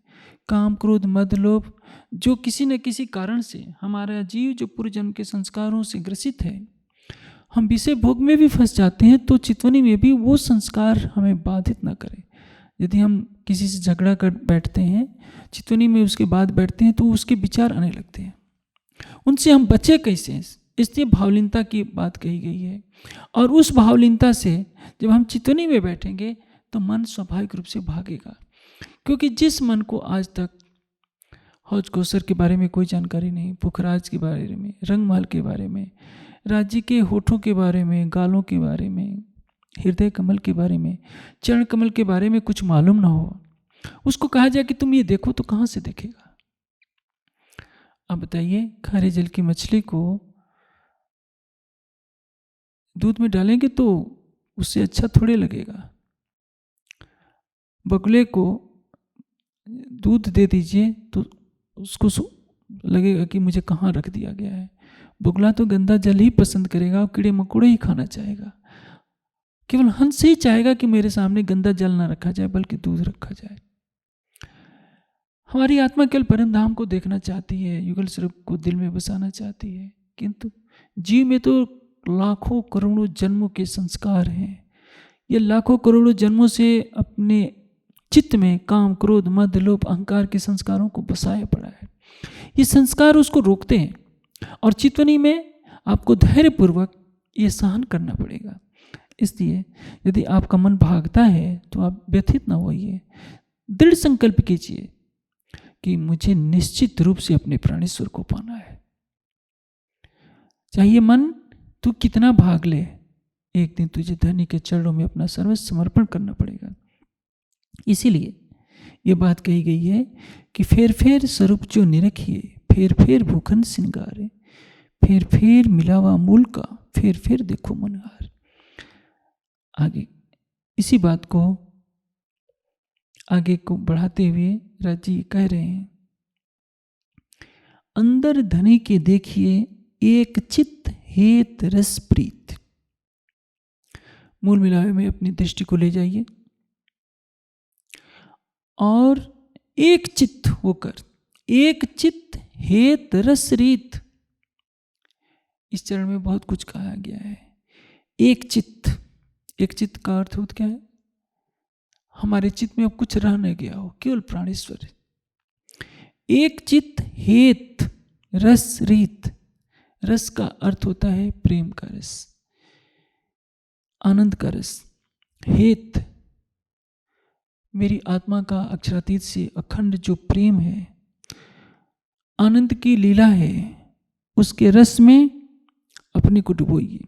काम, क्रोध, मद, लोभ, जो किसी न किसी कारण से हमारा जीव जो पूर्व जन्म के संस्कारों से ग्रसित है, हम विषय भोग में भी फंस जाते हैं, तो चितवनी में भी वो संस्कार हमें बाधित ना करें। यदि हम किसी से झगड़ा कर बैठते हैं, चितवनी में उसके बाद बैठते हैं, तो उसके विचार आने लगते हैं, उनसे हम बचे कैसे? इसलिए भावलीनता की बात कही गई है। और उस भावलीनता से जब हम चितवनी में बैठेंगे तो मन स्वाभाविक रूप से भागेगा, क्योंकि जिस मन को आज तक हौज कोसर के बारे में कोई जानकारी नहीं, पुखराज के बारे में, रंगमहल के बारे में, राज्य के होठों के बारे में, गालों के बारे में, हृदय कमल के बारे में, चरण कमल के बारे में कुछ मालूम ना हो, उसको कहा जाए कि तुम ये देखो, तो कहाँ से देखेगा? अब बताइए, खारे जल की मछली को दूध में डालेंगे तो उससे अच्छा थोड़े लगेगा। बगुले को दूध दे दीजिए तो उसको लगेगा कि मुझे कहाँ रख दिया गया है। बगुला तो गंदा जल ही पसंद करेगा और कीड़े मकोड़े ही खाना चाहेगा। केवल हंस ही चाहेगा कि मेरे सामने गंदा जल ना रखा जाए, बल्कि दूध रखा जाए। हमारी आत्मा केवल परम धाम को देखना चाहती है, युगल स्वरूप को दिल में बसाना चाहती है, किंतु जीव में तो लाखों करोड़ों जन्मों के संस्कार हैं। ये लाखों करोड़ों जन्मों से अपने चित्त में काम, क्रोध, मद, लोभ, अहंकार के संस्कारों को बसाया पड़ा है। ये संस्कार उसको रोकते हैं, और चितवनी में आपको धैर्यपूर्वक ये सहन करना पड़ेगा। इसलिए यदि आपका मन भागता है तो आप व्यथित ना होइए, दृढ़ संकल्प कीजिए कि मुझे निश्चित रूप से अपने प्राणेश्वर को पाना है। चाहिए मन तू कितना भाग ले, एक दिन तुझे धनी के चरणों में अपना सर्वस्व समर्पण करना पड़ेगा। इसीलिए ये बात कही गई है कि फेर फेर स्वरूप जो निरखिए, फेर फेर भूखन सिंगारे, फेर फेर मिलावा मूल का, फेर फेर देखो मनहार। आगे इसी बात को आगे को बढ़ाते हुए राजी कह रहे हैं, अंदर धनी के देखिए एक चित्त हेत रस प्रीत। मूल मिलावे में अपनी दृष्टि को ले जाइए और एक चित्त होकर, एक चित्त हेत रस रीत। इस चरण में बहुत कुछ कहा गया है। एक चित्त, एक चित्त का अर्थ होता क्या है? हमारे चित्त में अब कुछ रह न गया हो, केवल प्राणेश्वर। एक चित्त हेत रस रीत। रस का अर्थ होता है प्रेम का रस, आनंद का रस। हेत मेरी आत्मा का अक्षरातीत से अखंड जो प्रेम है, आनंद की लीला है, उसके रस में अपने को डुबोइए।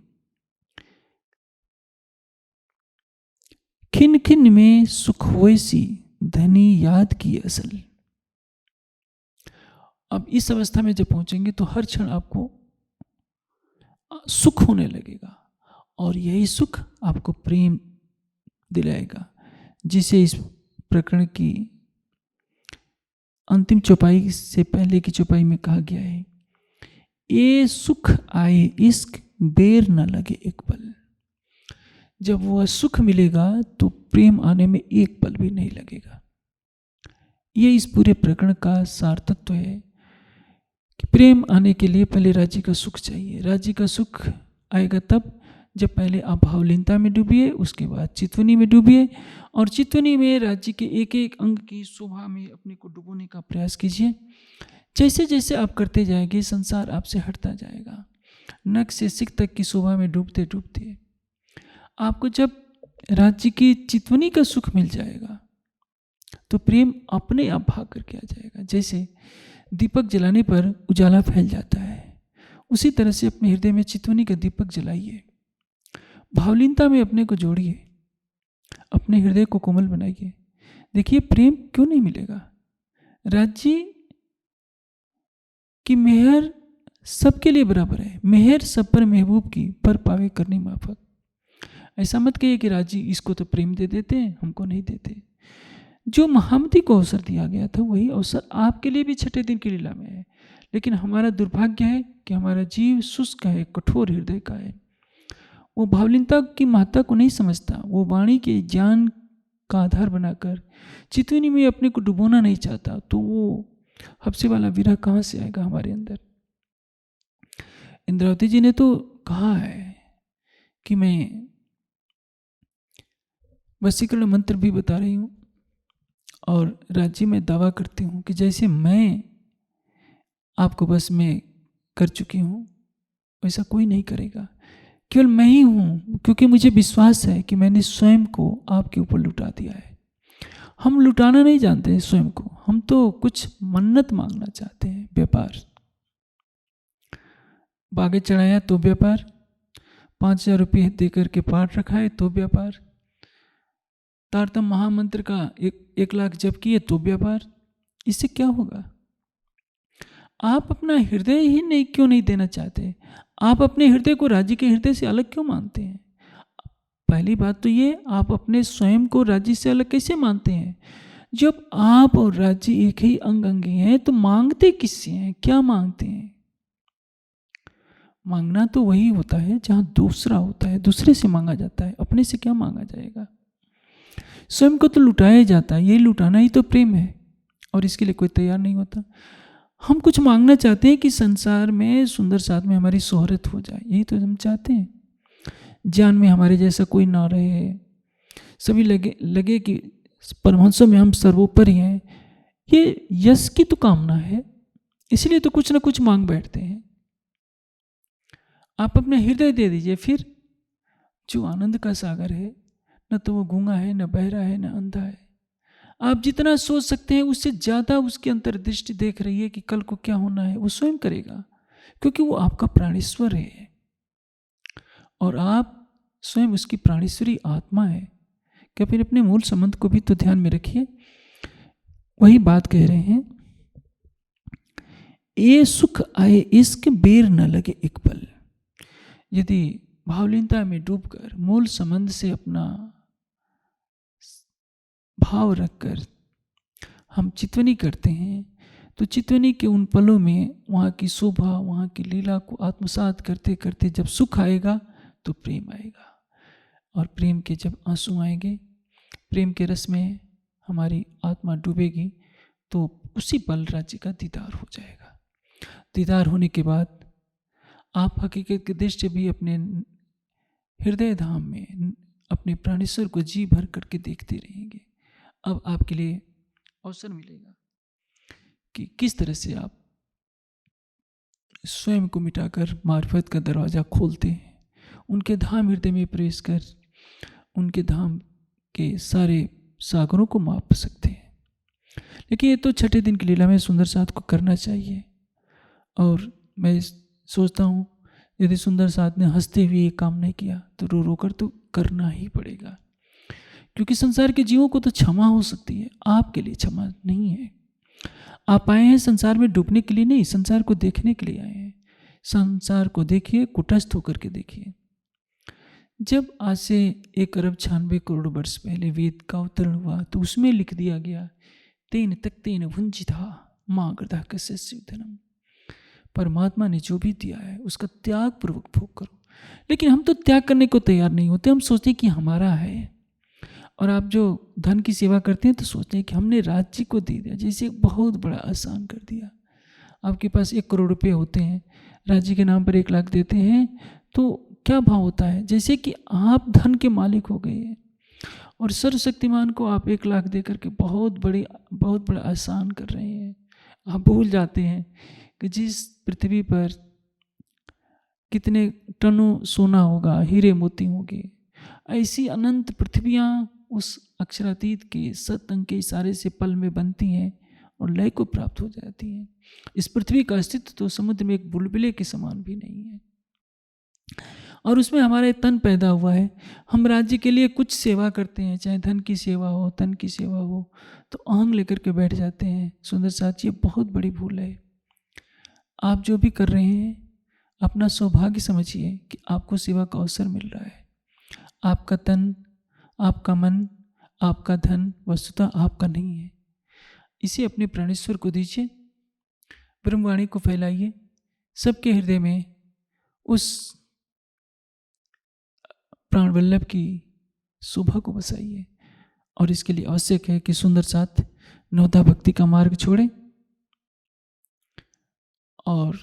खिन खिन में सुख होयसी, धनी याद की असल। अब इस अवस्था में जब पहुंचेंगे तो हर क्षण आपको सुख होने लगेगा, और यही सुख आपको प्रेम दिलाएगा, जिसे इस प्रकरण की अंतिम चौपाई से पहले की चौपाई में कहा गया है, ये सुख आए इश्क बेर न लगे एक पल। जब वह सुख मिलेगा तो प्रेम आने में एक पल भी नहीं लगेगा। ये इस पूरे प्रकरण का सार तत्व है कि प्रेम आने के लिए पहले राज्य का सुख चाहिए। राज्य का सुख आएगा तब जब पहले आप भावलीनता में डूबिए, उसके बाद चितवनी में डूबिए, और चितवनी में राज्य के एक एक अंग की शोभा में अपने को डुबोने का प्रयास कीजिए। जैसे जैसे आप करते जाएंगे संसार आपसे हटता जाएगा। नख से सिख तक की शोभा में डूबते डूबते आपको जब राज्य की चितवनी का सुख मिल जाएगा तो प्रेम अपने आप भाग करके आ जाएगा। जैसे दीपक जलाने पर उजाला फैल जाता है, उसी तरह से अपने हृदय में चितवनी का दीपक जलाइए। भावलीनता में अपने को जोड़िए, अपने हृदय को कोमल बनाइए। देखिए प्रेम क्यों नहीं मिलेगा। राज्य की मेहर सबके लिए बराबर है। मेहर सब पर महबूब की, पर पावे करनी माफक। ऐसा मत कहिए कि राज्य इसको तो प्रेम दे देते हैं, हमको नहीं देते। जो महामती को अवसर दिया गया था वही अवसर आपके लिए भी छठे दिन की लीला में है। लेकिन हमारा दुर्भाग्य है कि हमारा जीव शुष्क है, कठोर हृदय का है। वो भावलीनता की महत्ता को नहीं समझता, वो वाणी के ज्ञान का आधार बनाकर चितवनी में अपने को डुबोना नहीं चाहता, तो वो हबसे वाला विरह कहाँ से आएगा हमारे अंदर। इंद्रावती जी ने तो कहा है कि मैं वशीकरण मंत्र भी बता रही हूँ और राज्य में दावा करती हूँ कि जैसे मैं आपको बस में कर चुकी हूँ वैसा कोई नहीं करेगा, केवल मैं ही हूँ, क्योंकि मुझे विश्वास है कि मैंने स्वयं को आपके ऊपर लुटा दिया है। हम लुटाना नहीं जानते हैं स्वयं को, हम तो कुछ मन्नत मांगना चाहते हैं। व्यापार बागे चढ़ाया तो व्यापार, 5,000 रुपये देकर के पाठ रखा है तो व्यापार, तारतम महामंत्र का 1,00,000 जप किए तो व्यापार। इससे क्या होगा? आप अपना हृदय ही नहीं क्यों नहीं देना चाहते? आप अपने हृदय को राज्य के हृदय से अलग क्यों मानते हैं? पहली बात तो ये, आप अपने स्वयं को राज्य से अलग कैसे मानते हैं? जब आप और राज्य एक ही अंगी हैं तो मांगते किससे हैं? क्या मांगते हैं? मांगना तो वही होता है जहां दूसरा होता है, दूसरे से मांगा जाता है, अपने से क्या मांगा जाएगा? स्वयं को तो लुटाया जाता है, ये लुटाना ही तो प्रेम है, और इसके लिए कोई तैयार नहीं होता। हम कुछ मांगना चाहते हैं कि संसार में सुंदर साथ में हमारी शोहरत हो जाए, यही तो हम चाहते हैं। ज्ञान में हमारे जैसा कोई ना रहे, सभी लगे कि परमहंसों में हम सर्वोपरि हैं, ये यश की तो कामना है, इसलिए तो कुछ ना कुछ मांग बैठते हैं। आप अपने हृदय दे दीजिए, फिर जो आनंद का सागर है, न तो वो गूंगा है, न बहरा है, न अंधा है। आप जितना सोच सकते हैं उससे ज़्यादा उसकी अंतर्दृष्टि देख रही है कि कल को क्या होना है, वो स्वयं करेगा, क्योंकि वो आपका प्राणेश्वर है और आप स्वयं उसकी प्राणेश्वरी आत्मा है। क्या फिर अपने मूल संबंध को भी तो ध्यान में रखिए। वही बात कह रहे हैं, ये सुख आए इसके बेर न लगे एक पल। यदि भावलीनता में डूबकर मूल संबंध से अपना भाव रखकर हम चितवनी करते हैं, तो चितवनी के उन पलों में वहाँ की शोभा, वहाँ की लीला को आत्मसात करते करते जब सुख आएगा तो प्रेम आएगा, और प्रेम के जब आंसू आएंगे, प्रेम के रस में हमारी आत्मा डूबेगी, तो उसी पल राज्य का दीदार हो जाएगा। दीदार होने के बाद आप हकीकत की दृष्टि भी अपने हृदय धाम में अपने प्राणेश्वर को जी भर करके देखते रहेंगे। अब आपके लिए अवसर मिलेगा कि किस तरह से आप स्वयं को मिटाकर मार्फत का दरवाज़ा खोलते हैं, उनके धाम हृदय में प्रवेश कर उनके धाम के सारे सागरों को माप सकते हैं। लेकिन ये तो छठे दिन की लीला में सुंदर साथ को करना चाहिए, और मैं सोचता हूँ यदि सुंदर साथ ने हंसते हुए ये काम नहीं किया तो रो रो कर तो करना ही पड़ेगा, क्योंकि संसार के जीवों को तो क्षमा हो सकती है, आपके लिए क्षमा नहीं है। आप आए हैं संसार में डूबने के लिए नहीं, संसार को देखने के लिए आए हैं। संसार को देखिए, कुटस्थ होकर के देखिए। जब आज से 1,96,00,000,000 वर्ष पहले वेद का अवतरण हुआ तो उसमें लिख दिया गया, तेन तक्तेन भुंजिता माँ गृधा कस्य धनम। परमात्मा ने जो भी दिया है उसका त्याग पूर्वक भोग करो। लेकिन हम तो त्याग करने को तैयार नहीं होते, हम सोचते हैं कि हमारा है। और आप जो धन की सेवा करते हैं तो सोचते हैं कि हमने राज्य को दे दिया, जैसे बहुत बड़ा आसान कर दिया। आपके पास 1 करोड़ रुपये होते हैं, राज्य के नाम पर 1,00,000 देते हैं, तो क्या भाव होता है? जैसे कि आप धन के मालिक हो गए हैं और सर्वशक्तिमान को आप 1,00,000 दे करके बहुत बड़ा एहसान कर रहे हैं। आप भूल जाते हैं कि जिस पृथ्वी पर कितने टनों सोना होगा, हीरे मोती होंगे, ऐसी अनंत पृथ्वियाँ उस अक्षरातीत के सतअंग के इशारे से पल में बनती हैं और लय को प्राप्त हो जाती हैं। इस पृथ्वी का अस्तित्व तो समुद्र में एक बुलबुले के समान भी नहीं है, और उसमें हमारा तन पैदा हुआ है। हम राज्य के लिए कुछ सेवा करते हैं, चाहे धन की सेवा हो, तन की सेवा हो, तो अहंग लेकर के बैठ जाते हैं। सुंदर साथ, ये बहुत बड़ी भूल है। आप जो भी कर रहे हैं अपना सौभाग्य समझिए कि आपको सेवा का अवसर मिल रहा है। आपका तन, आपका मन, आपका धन वस्तुतः आपका नहीं है। इसे अपने प्राणेश्वर को दीजिए, ब्रह्मवाणी को फैलाइए, सबके हृदय में उस प्राणवल्लभ की शोभा को बसाइए, और इसके लिए आवश्यक है कि सुंदर साथ नवधा भक्ति का मार्ग छोड़ें और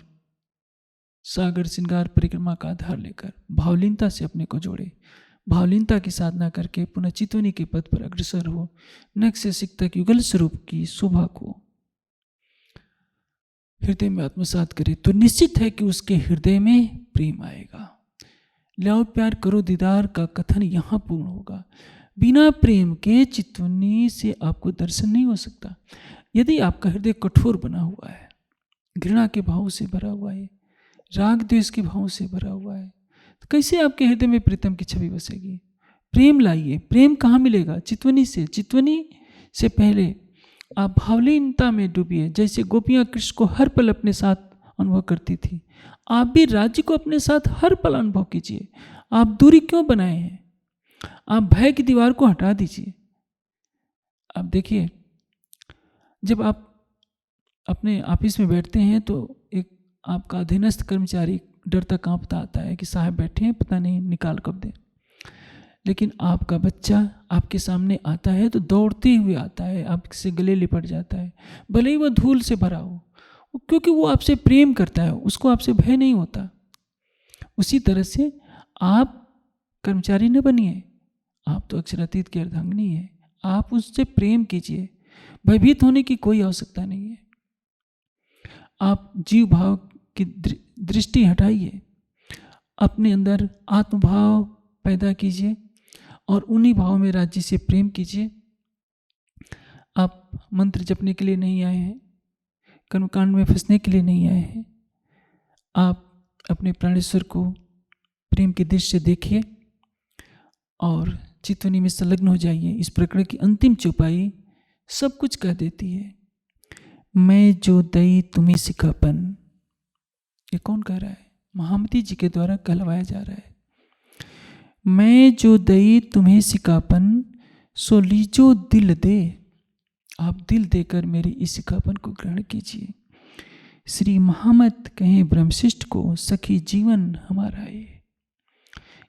सागर श्रृंगार परिक्रमा का आधार लेकर भावलीनता से अपने को जोड़े, भावलीनता की साधना करके पुनः चितवनी के पद पर अग्रसर हो, नख से सिक तक युगल स्वरूप की शोभा को हृदय में आत्मसात करे तो निश्चित है कि उसके हृदय में प्रेम आएगा। लाओ प्यार करो दीदार का कथन यहाँ पूर्ण होगा। बिना प्रेम के चितवनी से आपको दर्शन नहीं हो सकता। यदि आपका हृदय कठोर बना हुआ है, घृणा के भाव से भरा हुआ है, राग द्वेष के भाव से भरा हुआ है, तो कैसे आपके हृदय में प्रीतम की छवि बसेगी? प्रेम लाइए। प्रेम कहाँ मिलेगा? चितवनी से। चितवनी से पहले आप भावलीनता में डूबिए। जैसे गोपियाँ कृष्ण को हर पल अपने साथ अनुभव करती थी, आप भी राज्य को अपने साथ हर पल अनुभव कीजिए। आप दूरी क्यों बनाए हैं? आप भय की दीवार को हटा दीजिए। आप देखिए, जब आप अपने ऑफिस में बैठते हैं तो एक आपका अधीनस्थ कर्मचारी डरता कांपता आता है कि साहब बैठे हैं, पता नहीं निकाल कब दें। लेकिन आपका बच्चा आपके सामने आता है तो दौड़ते हुए आता है, आपसे गले लिपट जाता है, भले ही वह धूल से भरा हो, क्योंकि वो आपसे प्रेम करता है, उसको आपसे भय नहीं होता। उसी तरह से आप कर्मचारी न बनिए, आप तो अक्षरातीत की अर्धांगिनी है। आप उससे प्रेम कीजिए, भयभीत होने की कोई आवश्यकता नहीं है। आप जीव भाव की दृष्टि हटाइए, अपने अंदर आत्मभाव पैदा कीजिए और उन्हीं भाव में राज्य से प्रेम कीजिए। आप मंत्र जपने के लिए नहीं आए हैं, कर्मकांड में फंसने के लिए नहीं आए हैं। आप अपने प्राणेश्वर को प्रेम की दृष्टि से देखिए और चितवनी में संलग्न हो जाइए। इस प्रकरण की अंतिम चौपाई सब कुछ कह देती है। मैं जो दई तुम्हें सिखापन, ये कौन कह रहा है? महामती जी के द्वारा कहलवाया जा रहा है। मैं जो दई तुम्हें सिखापन, सो लीजो दिल दे। आप दिल देकर मेरी इस सिखापन को ग्रहण कीजिए। श्री महामत कहें ब्रह्मशिष्ट को, सखी जीवन हमारा है।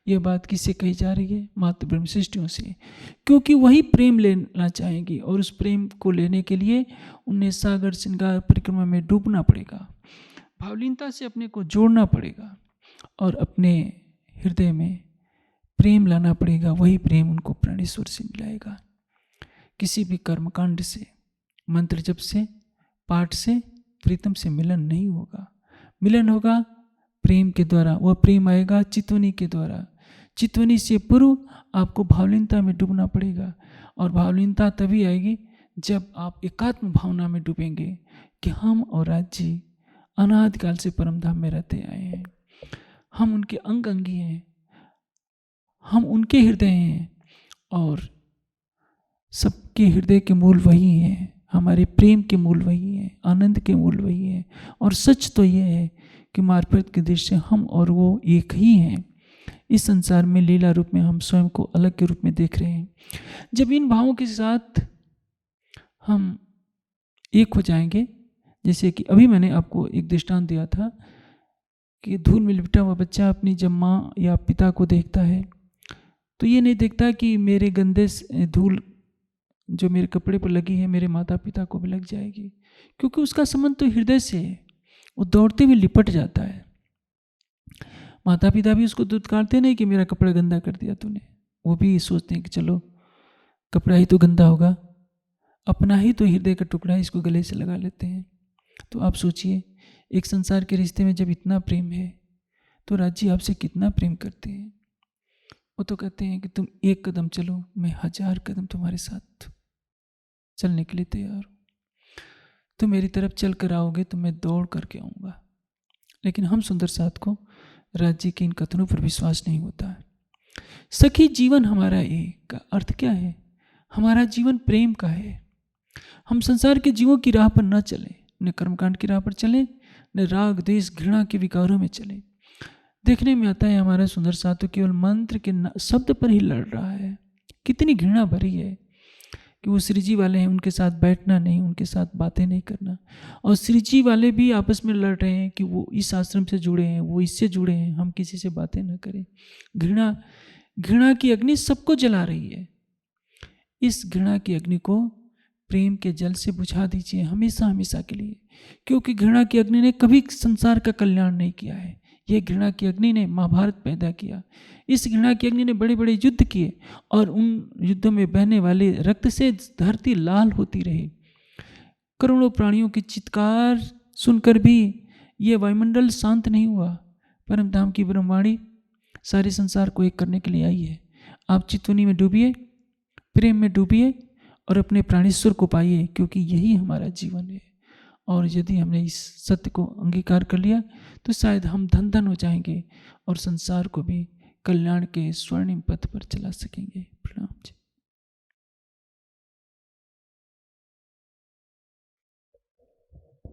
यह बात किससे कही जा रही है? मात्र ब्रह्मशिष्टियों से, क्योंकि वही प्रेम लेना चाहेंगी और उस प्रेम को लेने के लिए उन्हें सागर श्रृंगार परिक्रमा में डूबना पड़ेगा, भावलीनता से अपने को जोड़ना पड़ेगा और अपने हृदय में प्रेम लाना पड़ेगा। वही प्रेम उनको प्राणेश्वर से मिलाएगा। किसी भी कर्मकांड से, मंत्र जप से, पाठ से प्रीतम से मिलन नहीं होगा। मिलन होगा प्रेम के द्वारा। वह प्रेम आएगा चितवनी के द्वारा। चितवनी से पूर्व आपको भावलीनता में डूबना पड़ेगा और भावलीनता तभी आएगी जब आप एकात्म भावना में डूबेंगे कि हम और राज्य अनादिकाल से परमधाम में रहते आए हैं, हम उनके अंग अंगी हैं, हम उनके हृदय हैं और सबके हृदय के मूल वही हैं। हमारे प्रेम के मूल वही हैं, आनंद के मूल वही हैं। और सच तो ये है कि मार्फत के दृष्टि से हम और वो एक ही हैं। इस संसार में लीला रूप में हम स्वयं को अलग के रूप में देख रहे हैं। जब इन भावों के साथ हम एक हो जाएंगे, जैसे कि अभी मैंने आपको एक दृष्टांत दिया था कि धूल में लिपटा हुआ बच्चा अपनी जब माँ या पिता को देखता है तो ये नहीं देखता कि मेरे गंदे धूल जो मेरे कपड़े पर लगी है मेरे माता पिता को भी लग जाएगी, क्योंकि उसका संबंध तो हृदय से है। वो दौड़ते हुए लिपट जाता है। माता पिता भी उसको दुत्कारते नहीं कि मेरा कपड़ा गंदा कर दिया तूने, वो भी सोचते हैं कि चलो कपड़ा ही तो गंदा होगा, अपना ही तो हृदय का टुकड़ा इसको गले से लगा लेते हैं। तो आप सोचिए, एक संसार के रिश्ते में जब इतना प्रेम है तो राज्य आपसे कितना प्रेम करते हैं। वो तो कहते हैं कि तुम एक कदम चलो, मैं 1000 कदम तुम्हारे साथ चलने के लिए तैयार हूँ। तुम मेरी तरफ चल कर आओगे तो मैं दौड़ करके आऊँगा। लेकिन हम सुंदर साथ को राज्य के इन कथनों पर विश्वास नहीं होता है। सखी जीवन हमारा एक का अर्थ क्या है? हमारा जीवन प्रेम का है। हम संसार के जीवों की राह पर न चलें, न कर्मकांड की राह पर चलें, न राग द्वेष घृणा के विकारों में चलें। देखने में आता है हमारा सुंदर साथ तो केवल मंत्र के शब्द पर ही लड़ रहा है। कितनी घृणा भरी है कि वो श्रीजी वाले हैं, उनके साथ बैठना नहीं, उनके साथ बातें नहीं करना। और श्रीजी वाले भी आपस में लड़ रहे हैं कि वो इस आश्रम से जुड़े हैं, वो इससे जुड़े हैं, हम किसी से बातें न करें। घृणा की अग्नि सबको जला रही है। इस घृणा की अग्नि को प्रेम के जल से बुझा दीजिए हमेशा हमेशा के लिए, क्योंकि घृणा की अग्नि ने कभी संसार का कल्याण नहीं किया है। यह घृणा की अग्नि ने महाभारत पैदा किया। इस घृणा की अग्नि ने बड़े बड़े युद्ध किए और उन युद्धों में बहने वाले रक्त से धरती लाल होती रही। करोड़ों प्राणियों की चित्कार सुनकर भी यह वायुमंडल शांत नहीं हुआ। परम धाम की ब्रह्मवाणी सारे संसार को एक करने के लिए आई है। आप चितवनी में डूबिए, प्रेम में डूबिए और अपने प्राणेश्वर को पाइए, क्योंकि यही हमारा जीवन है। और यदि हमने इस सत्य को अंगीकार कर लिया तो शायद हम धन धन हो जाएंगे और संसार को भी कल्याण के स्वर्णिम पथ पर चला सकेंगे। प्रणाम जी।